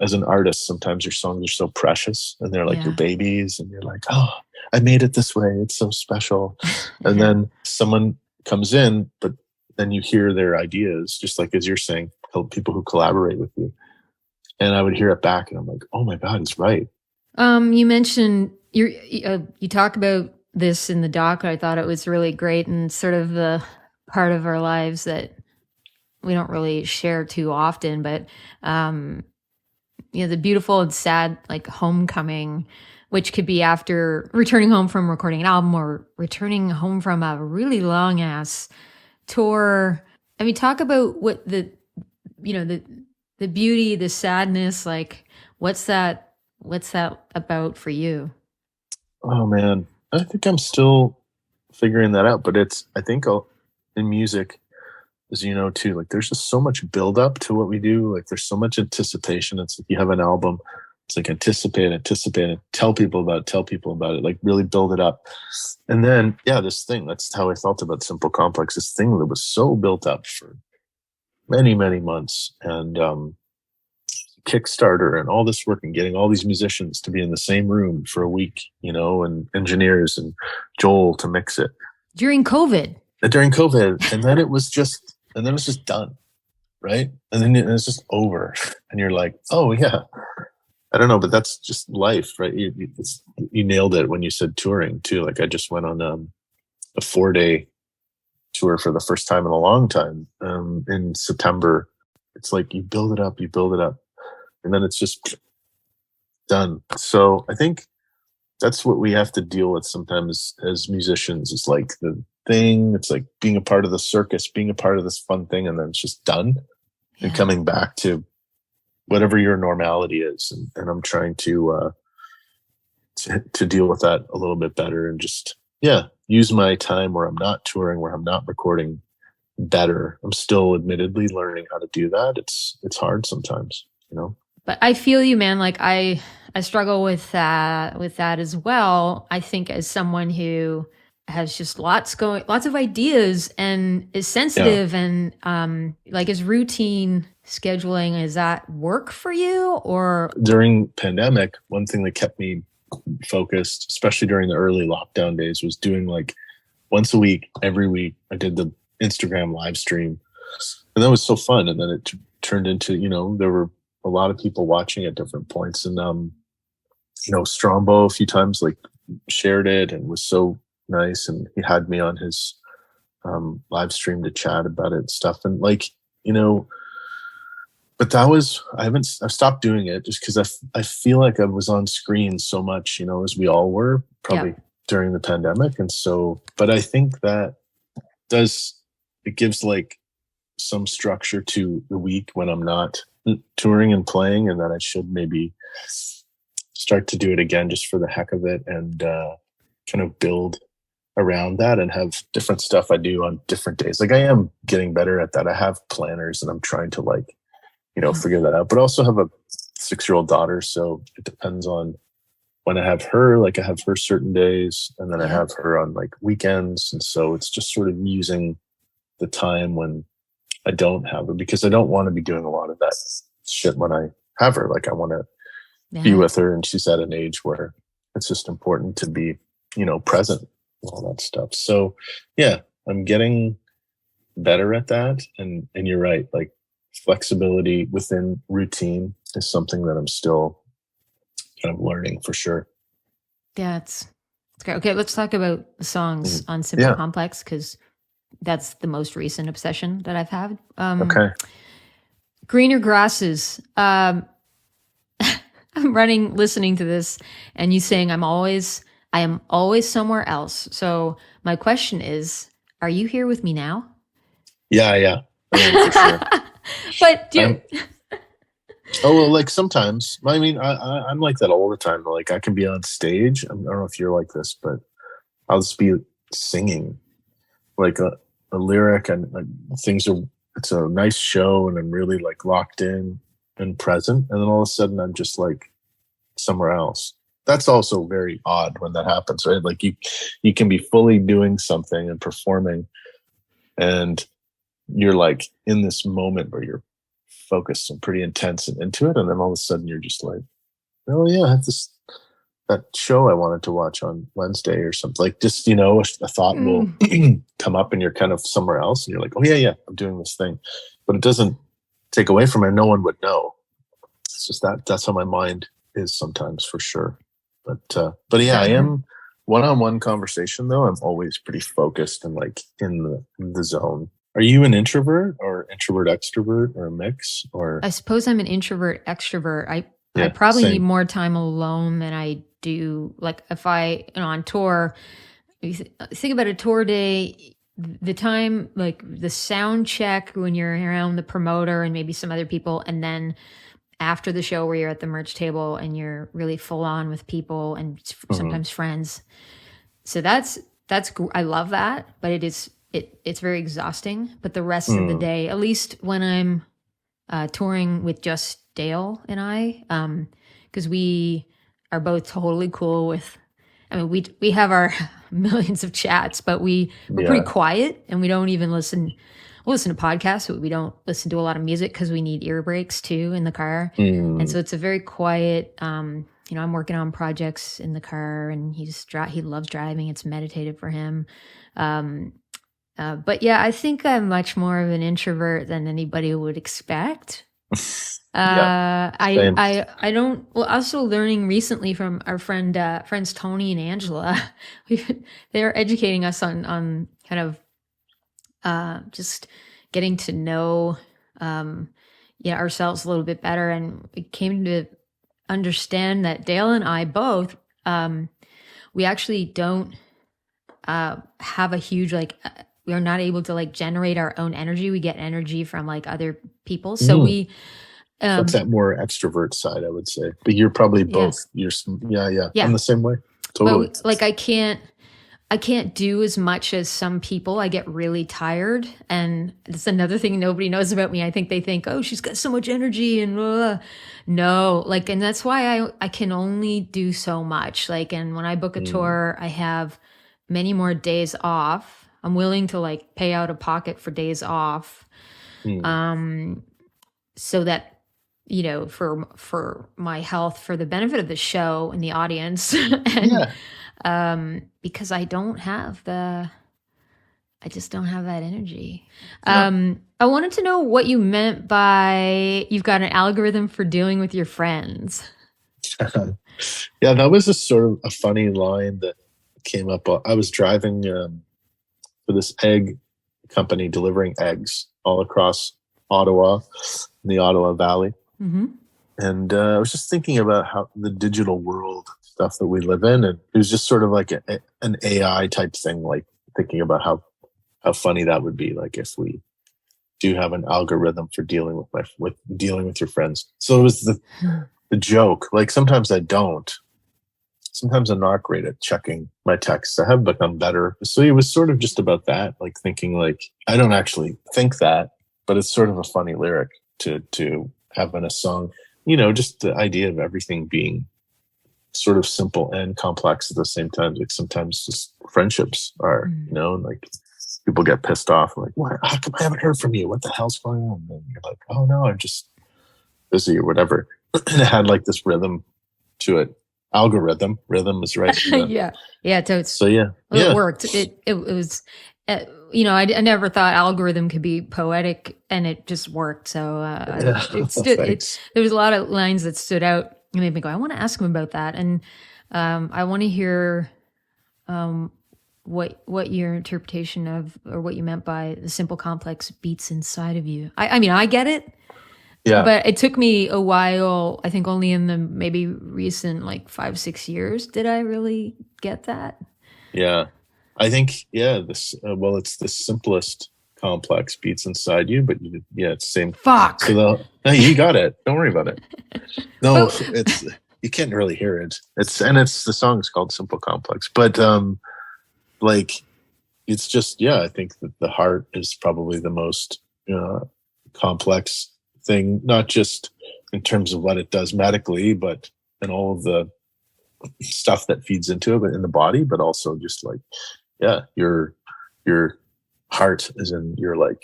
Speaker 3: as an artist, sometimes your songs are so precious and they're like your babies and you're like, oh, I made it this way. It's so special. And then someone comes in, but then you hear their ideas, just like as you're saying, people who collaborate with you. And I would hear it back and I'm like, oh my God, he's right.
Speaker 1: You mentioned you talk about this in the doc. I thought it was really great and sort of the part of our lives that we don't really share too often, but the beautiful and sad, like homecoming, which could be after returning home from recording an album or returning home from a really long ass tour. I mean, talk about what the beauty, the sadness, like what's that about for you?
Speaker 3: Oh man, I think I'm still figuring that out, but I think in music, as you know too, like there's just so much build up to what we do. Like there's so much anticipation. It's like you have an album, it's like anticipate it, tell people about it, like really build it up. And then, this thing, that's how I felt about Simple Complex, this thing that was so built up for many, many months. And Kickstarter and all this work and getting all these musicians to be in the same room for a week, and engineers and Joel to mix it.
Speaker 1: During COVID.
Speaker 3: And then it was just done. Right. And then it's just over. And you're like, oh yeah. I don't know, but that's just life, right? You nailed it when you said touring too. Like I just went on a 4-day tour for the first time in a long time in September. It's like you build it up, and then it's just done. So I think that's what we have to deal with sometimes as musicians. It's like the thing, it's like being a part of the circus, being a part of this fun thing, and then it's just done and coming back to whatever your normality is. And I'm trying to deal with that a little bit better and just, use my time where I'm not touring, where I'm not recording better. I'm still admittedly learning how to do that. It's hard sometimes,
Speaker 1: But I feel you, man. Like I struggle with that as well. I think as someone who has just lots of ideas and is sensitive and like is routine scheduling, is that work for you? Or
Speaker 3: during pandemic, one thing that kept me focused, especially during the early lockdown days, was doing like once a week, every week. I did the Instagram live stream, and that was so fun. And then it turned into, there were a lot of people watching at different points. And, Strombo a few times like shared it and was so nice. And he had me on his live stream to chat about it and stuff. And but I've stopped doing it just because I feel like I was on screen so much, as we all were probably during the pandemic. And so, but I think that it gives like some structure to the week when I'm not touring and playing, and that I should maybe start to do it again just for the heck of it, and kind of build around that and have different stuff I do on different days. Like I am getting better at that. I have planners and I'm trying to figure that out, but also have a 6-year-old daughter. So it depends on when I have her, like I have her certain days, and then I have her on like weekends. And so it's just sort of using the time when I don't have her, because I don't want to be doing a lot of that shit when I have her. Like I want to be with her, and she's at an age where it's just important to be, present and all that stuff. So yeah, I'm getting better at that. And you're right. Like flexibility within routine is something that I'm still kind of learning for sure.
Speaker 1: Yeah, it's great. Okay, let's talk about the songs on Simple Complex, because that's the most recent obsession that I've had.
Speaker 3: Okay.
Speaker 1: Greener Grasses. I'm listening to this, and you saying I am always somewhere else. So my question is, are you here with me now?
Speaker 3: Yeah. I am, for sure.
Speaker 1: But
Speaker 3: like sometimes. I mean, I'm like that all the time. Like I can be on stage. I don't know if you're like this, but I'll just be singing like a lyric, and it's a nice show, and I'm really like locked in and present. And then all of a sudden I'm just like somewhere else. That's also very odd when that happens, right? Like you can be fully doing something and performing, and you're like in this moment where you're focused and pretty intense and into it, and then all of a sudden you're just like, oh yeah, I have that show I wanted to watch on Wednesday or something. Like just, a thought will come up and you're kind of somewhere else, and you're like, oh yeah, I'm doing this thing. But it doesn't take away from it. No one would know. It's just that's how my mind is sometimes, for sure. But yeah, I am one-on-one conversation though. I'm always pretty focused and like in the zone. Are you an introvert or introvert extrovert or a mix? Or
Speaker 1: I suppose I'm an introvert extrovert. I probably need more time alone than I do. Like if I, on tour, think about a tour day, the time, like the sound check when you're around the promoter and maybe some other people, and then after the show where you're at the merch table and you're really full on with people and sometimes friends. So that's I love that, but it's very exhausting. But the rest of the day, at least when I'm touring with just Dale and I, because we are both totally cool with, we have our millions of chats, but we're pretty quiet, and we don't even listen. We'll listen to podcasts, but we don't listen to a lot of music because we need ear breaks too in the car. And so it's a very quiet, I'm working on projects in the car, and he loves driving. It's meditative for him. But yeah, I think I'm much more of an introvert than anybody would expect. I don't. Well, also learning recently from our friends Tony and Angela, they're educating us on kind of just getting to know ourselves a little bit better, and we came to understand that Dale and I both we actually don't have a huge we are not able to generate our own energy. We get energy from other people, so we.
Speaker 3: That's that more extrovert side, I would say. But you're probably both. You're I'm the same way. Totally.
Speaker 1: But, I can't do as much as some people. I get really tired, and that's another thing nobody knows about me. I think they think, oh, she's got so much energy, and no, and that's why I can only do so much. And when I book a tour, I have many more days off. I'm willing to pay out of pocket for days off, so that for my health, for the benefit of the show and the audience. And because I just don't have that energy. I wanted to know what you meant by you've got an algorithm for dealing with your friends.
Speaker 3: Yeah, that was a sort of a funny line that came up. I was driving for this egg company delivering eggs all across Ottawa, in the Ottawa Valley.
Speaker 1: Mm-hmm.
Speaker 3: And I was just thinking about how the digital world stuff that we live in, and it was just sort of like an AI type thing, like thinking about how funny that would be, like if we do have an algorithm for dealing with dealing with your friends. So it was the joke. Like sometimes I don't. Sometimes I'm not great at checking my texts. I have become better. So it was sort of just about that, like thinking like I don't actually think that, but it's sort of a funny lyric to have in a song. Just the idea of everything being sort of simple and complex at the same time. Like sometimes just friendships are, like people get pissed off, like, "What? How come I haven't heard from you? What the hell's going on?" And you're like, "Oh no, I'm just busy," or whatever. And it had like this rhythm to it. Rhythm is right.
Speaker 1: Yeah.
Speaker 3: So yeah,
Speaker 1: it worked. It was, I never thought algorithm could be poetic, and it just worked. So there was a lot of lines that stood out and made me go, I want to ask him about that, and I want to hear what your interpretation of, or what you meant by the simple complex beats inside of you. I mean, I get it.
Speaker 3: Yeah.
Speaker 1: But it took me a while. I think only in the maybe recent 5-6 years did I really get that.
Speaker 3: Yeah. I think, this, it's the simplest complex beats inside you, but it's the same.
Speaker 1: Fuck.
Speaker 3: So no, you got it. Don't worry about it. No, you can't really hear it. The song is called Simple Complex, but it's just, I think that the heart is probably the most complex thing, not just in terms of what it does medically, but in all of the stuff that feeds into it in the body, but also just your heart is in your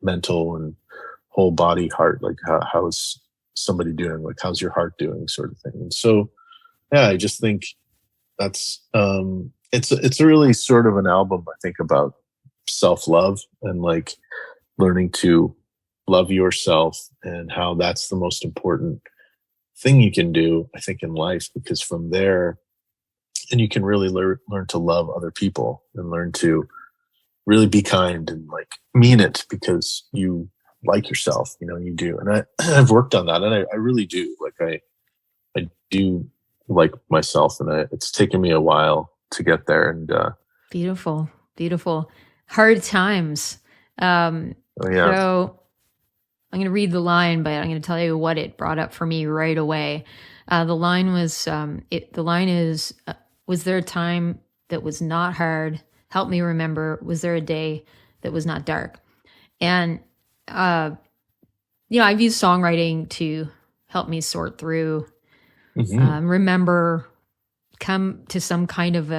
Speaker 3: mental and whole body heart. Like how is somebody doing? Like how's your heart doing, sort of thing. And so I just think that's it's really sort of an album, I think, about self-love and learning to love yourself, and how that's the most important thing you can do, I think, in life, because from there, and you can really learn to love other people and learn to really be kind and mean it because you like yourself, you do. And I've worked on that, and I really do. I do like myself, and it's taken me a while to get there. And
Speaker 1: beautiful hard times. So I'm going to read the line, but I'm going to tell you what it brought up for me right away. The line was, was there a time that was not hard? Help me remember. Was there a day that was not dark? And, I've used songwriting to help me sort through, remember, come to some kind of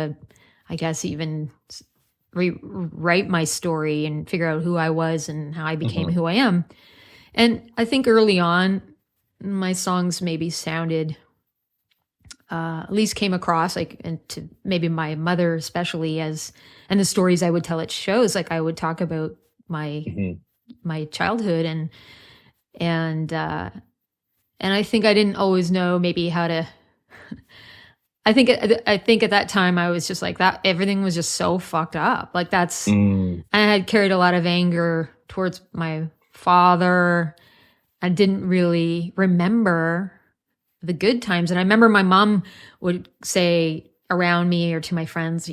Speaker 1: even rewrite my story and figure out who I was and how I became who I am. And I think early on, my songs maybe sounded, at least came across and to maybe my mother especially, and the stories I would tell at shows, I would talk about my childhood and I think I didn't always know maybe how to. I think at that time I was just like that. Everything was just so fucked up. I had carried a lot of anger towards my father. I didn't really remember the good times. And I remember my mom would say around me or to my friends,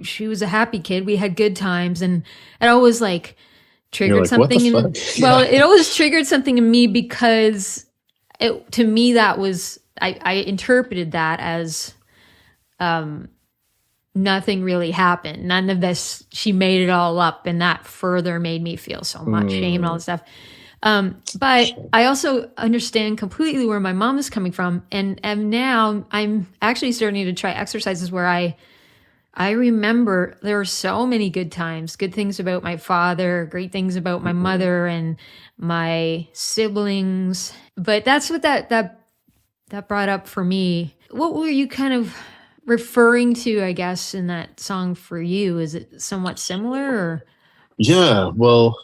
Speaker 1: she was a happy kid. We had good times. And it always triggered something. It always triggered something in me because to me, that was, I interpreted that as nothing really happened. None of this, she made it all up. And that further made me feel so much shame and all this stuff. But I also understand completely where my mom is coming from. And now I'm actually starting to try exercises where I I remember there were so many good times, good things about my father, great things about my mother and my siblings. But that's what that brought up for me. What were you kind of referring to, I guess, in that song for you? Is it somewhat similar or?
Speaker 3: Yeah, well,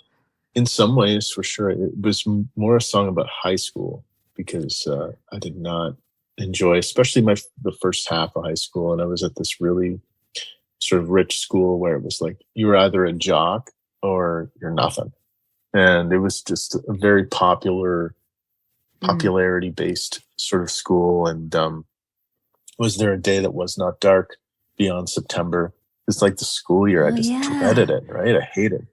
Speaker 3: in some ways, for sure, it was more a song about high school because I did not enjoy, especially the first half of high school, and I was at this really sort of rich school where it was like you were either a jock or you're nothing, and it was just a very popularity based sort of school. And was there a day that was not dark beyond September? It's like the school year. I just dreaded it, right? I hated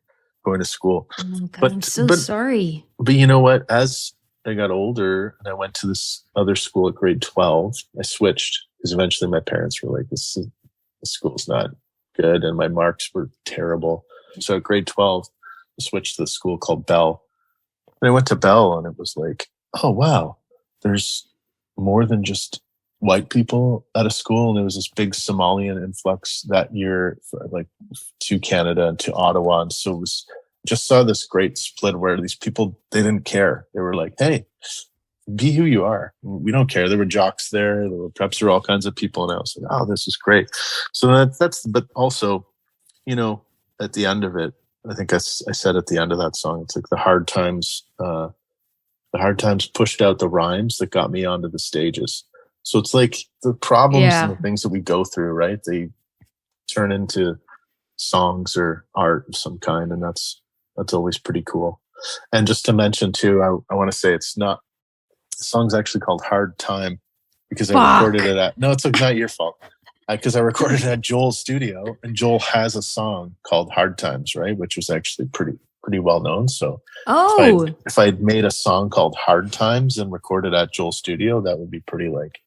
Speaker 3: going to school.
Speaker 1: Oh God, I'm so sorry.
Speaker 3: But you know what? As I got older and I went to this other school at grade 12, I switched because eventually my parents were like, the school's not good. And my marks were terrible. So at grade 12, I switched to the school called Bell. And I went to Bell and it was like, oh, wow, there's more than just white people at a school. And there was this big Somalian influx that year, like to Canada and to Ottawa. And so it was just saw this great split where these people, they didn't care. They were like, hey, be who you are. We don't care. There were jocks there. There were preps, there were all kinds of people. And I was like, oh, this is great. So that's, but also, you know, at the end of it, I think I said at the end of that song, it's like the hard times pushed out the rhymes that got me onto the stages. So it's like the problems and the things that we go through, right? They turn into songs or art of some kind. And that's always pretty cool. And just to mention too, I want to say the song's actually called Hard Time because I recorded it at, no, it's not your fault. Because I recorded it at Joel's studio and Joel has a song called Hard Times, right? Which was actually pretty well known. So if I had made a song called Hard Times and recorded at Joel's studio, that would be pretty like,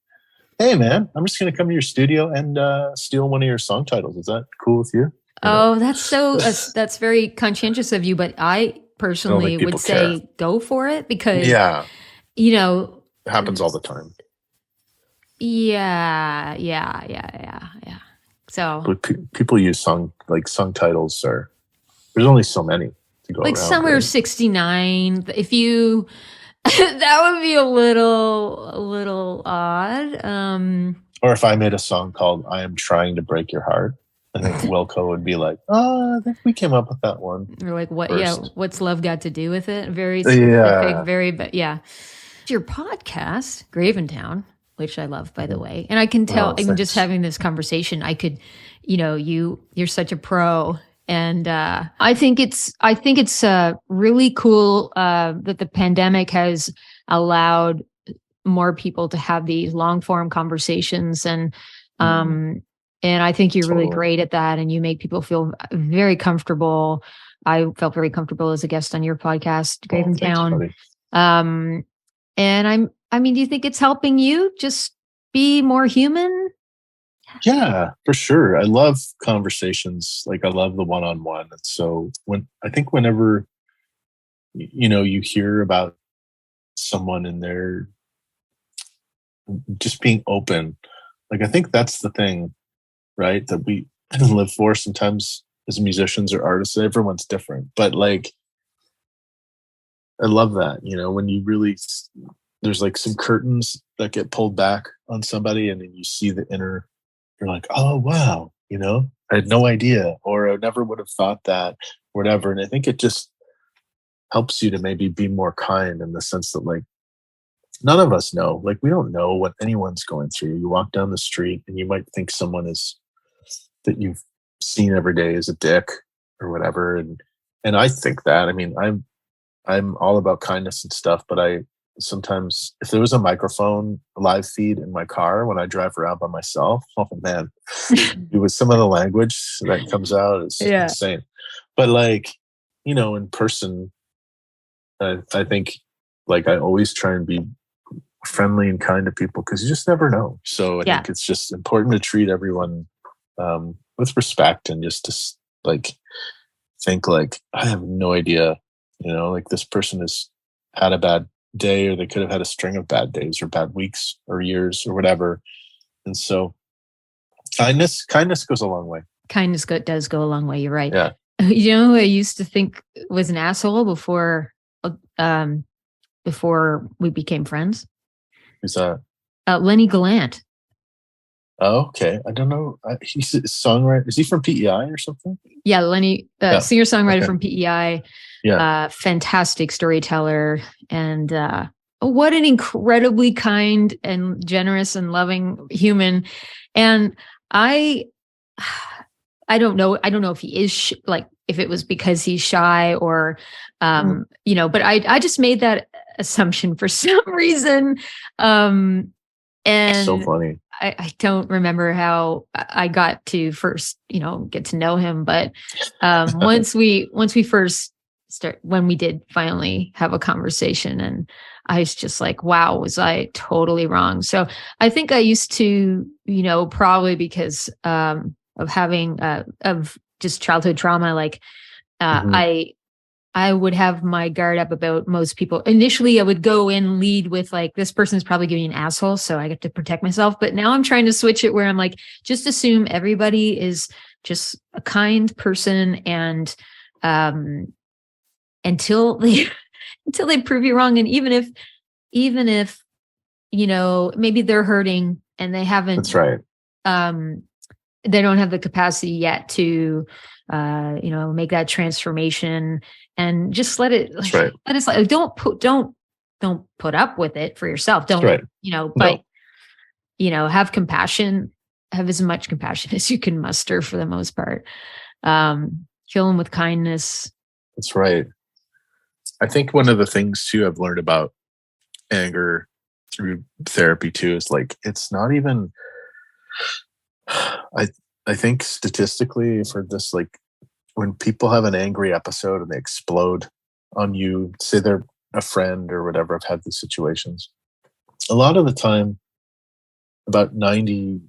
Speaker 3: hey man, I'm just going to come to your studio and steal one of your song titles. Is that cool with you?
Speaker 1: Oh, that's very conscientious of you, but I personally would say go for it because, you know,
Speaker 3: it happens all the time.
Speaker 1: Yeah. So
Speaker 3: but people use song titles there's only so many to go
Speaker 1: like
Speaker 3: around.
Speaker 1: Summer of 69. If you, that would be a little odd.
Speaker 3: Or if I made a song called I Am Trying to Break Your Heart, I think Wilco would be like, oh, I think we came up with that one.
Speaker 1: Or like, what? First. Yeah, what's love got to do with it? Very specific, but yeah. Your podcast, Graventown, which I love, by the way, and I can tell. I'm just having this conversation. I could, you know, you're such a pro, and I think it's really cool that the pandemic has allowed more people to have these long form conversations and I think you're really great at that, and you make people feel very comfortable. I felt very comfortable as a guest on your podcast, Graventown. And I mean, do you think it's helping you just be more human?
Speaker 3: Yeah, for sure. I love conversations. Like I love the one-on-one. And so whenever, you know, you hear about someone and they're just being open, like I think that's the thing, right? That we live for sometimes as musicians or artists. Everyone's different, but like, I love that, you know, when you really, there's like some curtains that get pulled back on somebody and then you see the inner, you're like, oh, wow, you know, I had no idea, or I never would have thought that, whatever. And I think it just helps you to maybe be more kind in the sense that like, none of us know, like we don't know what anyone's going through. You walk down the street and you might think someone that you've seen every day is a dick or whatever. And I think that, I mean, I'm all about kindness and stuff, but I sometimes, if there was a microphone, a live feed in my car when I drive around by myself, oh man, with some of the language that comes out is insane. But like, you know, in person, I think like I always try and be friendly and kind to people because you just never know. So I think it's just important to treat everyone with respect and just to like think like, I have no idea, you know, like this person has had a bad day or they could have had a string of bad days or bad weeks or years or whatever. And so Kindness goes a long way.
Speaker 1: Kindness does go a long way. You're right.
Speaker 3: Yeah.
Speaker 1: You know who I used to think was an asshole before we became friends?
Speaker 3: Who's that?
Speaker 1: Lenny Gallant.
Speaker 3: Oh, okay. I don't know. He's a songwriter. Is he from PEI or something?
Speaker 1: Yeah, Lenny, singer-songwriter from PEI.
Speaker 3: Yeah.
Speaker 1: Fantastic storyteller. And what an incredibly kind and generous and loving human. And I don't know. I don't know if he is if it was because he's shy or, but I just made that assumption for some reason. And
Speaker 3: That's so funny.
Speaker 1: I don't remember how I got to first, get to know him. But once we first when we did finally have a conversation, and I was just like, wow, was I totally wrong? So I think I used to, probably because of having of just childhood trauma, I would have my guard up about most people. Initially, I would go in lead with this person's probably giving an asshole, so I get to protect myself. But now I'm trying to switch it where I'm like, just assume everybody is just a kind person, and until they prove you wrong, and even if maybe they're hurting and they haven't.
Speaker 3: That's right.
Speaker 1: They don't have the capacity yet to make that transformation, and just let it.
Speaker 3: That's right.
Speaker 1: Let it. Don't put up with it for yourself. Don't.
Speaker 3: Right.
Speaker 1: But have compassion. Have as much compassion as you can muster for the most part. Kill them with kindness. That's
Speaker 3: right. I think one of the things too I've learned about anger through therapy too is it's not even. I think statistically for this, when people have an angry episode and they explode on you, say they're a friend or whatever, I've had these situations. A lot of the time, about 90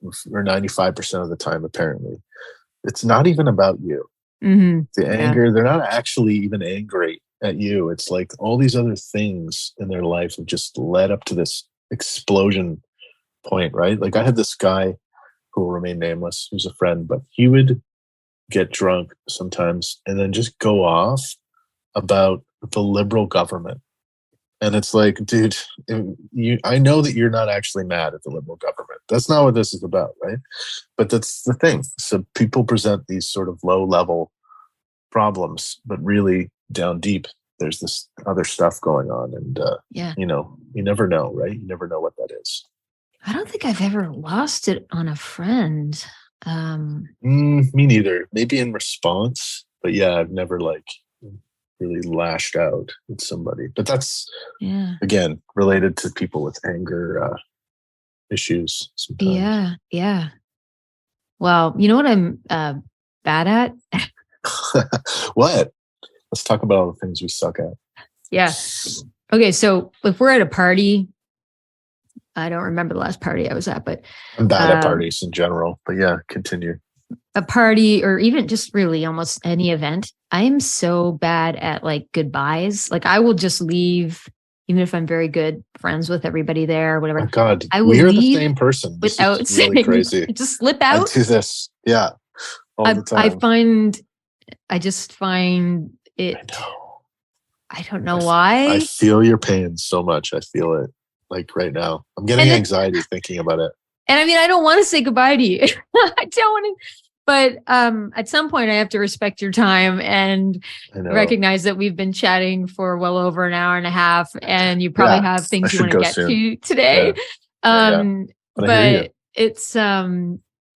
Speaker 3: or 95% of the time, apparently, it's not even about you.
Speaker 1: Mm-hmm.
Speaker 3: The anger, they're not actually even angry at you. It's all these other things in their life have just led up to this explosion point, right? I had this guy who will remain nameless, who's a friend, but he would get drunk sometimes and then just go off about the liberal government. And it's dude, I know that you're not actually mad at the liberal government. That's not what this is about, right? But that's the thing. So people present these sort of low-level problems, but really down deep, there's this other stuff going on. And, you never know, right? You never know what that is.
Speaker 1: I don't think I've ever lost it on a friend.
Speaker 3: Me neither. Maybe in response, but yeah, I've never really lashed out at somebody. But that's again related to people with anger issues. Sometimes.
Speaker 1: Yeah. Well, you know what I'm bad at?
Speaker 3: What? Let's talk about all the things we suck at.
Speaker 1: Yeah. Okay, so if we're at a party. I don't remember the last party I was at, but
Speaker 3: I'm bad at parties in general. But yeah, continue.
Speaker 1: A party, or even just really almost any event, I am so bad at goodbyes. I will just leave, even if I'm very good friends with everybody there, or whatever.
Speaker 3: Oh God, we are the same person. This
Speaker 1: without
Speaker 3: is really crazy.
Speaker 1: Just slip out.
Speaker 3: I do this, yeah, all the
Speaker 1: time. I just find it.
Speaker 3: I know.
Speaker 1: I don't know why.
Speaker 3: I feel your pain so much. I feel it. Right now, I'm getting anxiety thinking about it.
Speaker 1: And I mean, I don't want to say goodbye to you. I don't want to, but at some point I have to respect your time and recognize that we've been chatting for well over an hour and a half, and you probably have things you want to get to today. But it's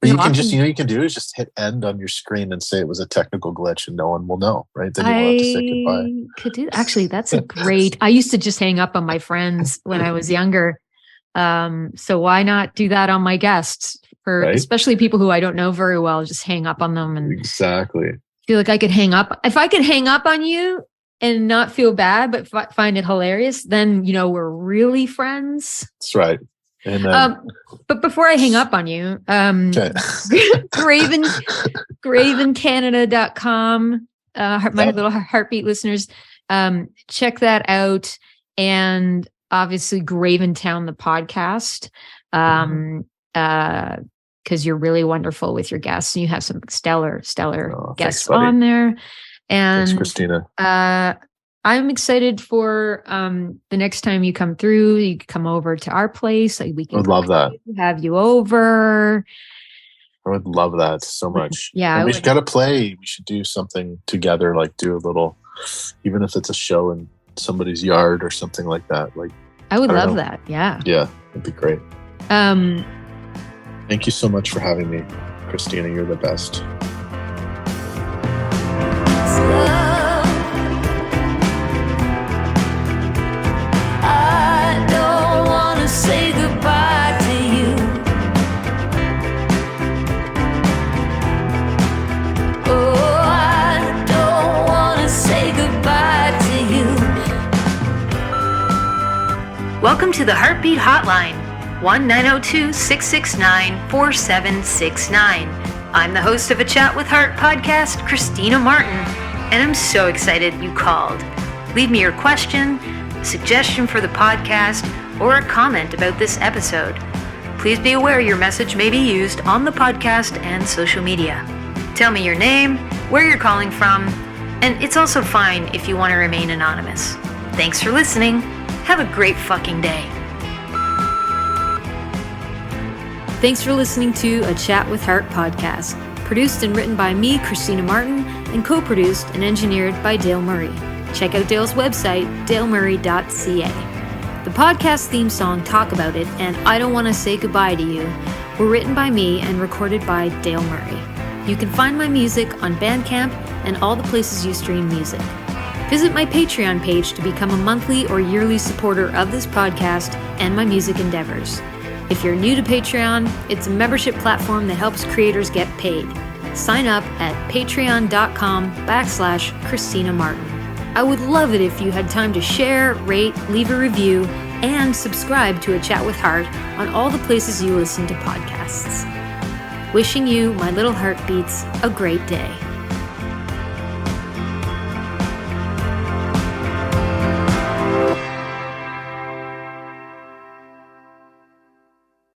Speaker 3: But you can just, you can do is just hit end on your screen and say it was a technical glitch and no one will know, right? Then you won't have to say goodbye.
Speaker 1: Could do. Actually, that's a great, I used to just hang up on my friends when I was younger. So why not do that on my guests especially people who I don't know very well, just hang up on them. And
Speaker 3: exactly.
Speaker 1: Feel like I could hang up. If I could hang up on you and not feel bad, but find it hilarious, then, we're really friends.
Speaker 3: That's right.
Speaker 1: But before I hang up on you, Gravencanada.com, my little heartbeat listeners, check that out. And obviously Graventown, the podcast. because you're really wonderful with your guests and you have some stellar guests
Speaker 3: buddy.
Speaker 1: on there. And
Speaker 3: Thanks, Christina.
Speaker 1: I'm excited for the next time you come through. You can come over to our place. Like we can
Speaker 3: I'd love that.
Speaker 1: Have you over.
Speaker 3: I would love that so much.
Speaker 1: Yeah,
Speaker 3: and we gotta play. We should do something together, like do a little, even if it's a show in somebody's yard or something like that. Like
Speaker 1: I would love that. Yeah.
Speaker 3: Yeah, it'd be great. Thank you so much for having me, Christina. You're the best.
Speaker 2: I don't want to say goodbye to you. Oh, I don't want to say goodbye to you.
Speaker 1: Welcome to the Heartbeat Hotline, 1-902-669-4769. I'm the host of A Chat with Heart podcast, Christina Martin, and I'm so excited you called. Leave me your question, suggestion for the podcast, or a comment about this episode. Please be aware your message may be used on the podcast and social media. Tell me your name, where you're calling from, and it's also fine if you want to remain anonymous. Thanks for listening. Have a great fucking day. Thanks for listening to A Chat with Heart podcast, produced and written by me, Christina Martin, and co-produced and engineered by Dale Murray. Check out Dale's website, dalemurray.ca. The podcast theme song, Talk About It, and I Don't Want to Say Goodbye to You were written by me and recorded by Dale Murray. You can find my music on Bandcamp and all the places you stream music. Visit my Patreon page to become a monthly or yearly supporter of this podcast and my music endeavors. If you're new to Patreon, it's a membership platform that helps creators get paid. Sign up at patreon.com/Christina Martin. I would love it if you had time to share, rate, leave a review, and subscribe to A Chat with Heart on all the places you listen to podcasts. Wishing you, my little heartbeats, a great day.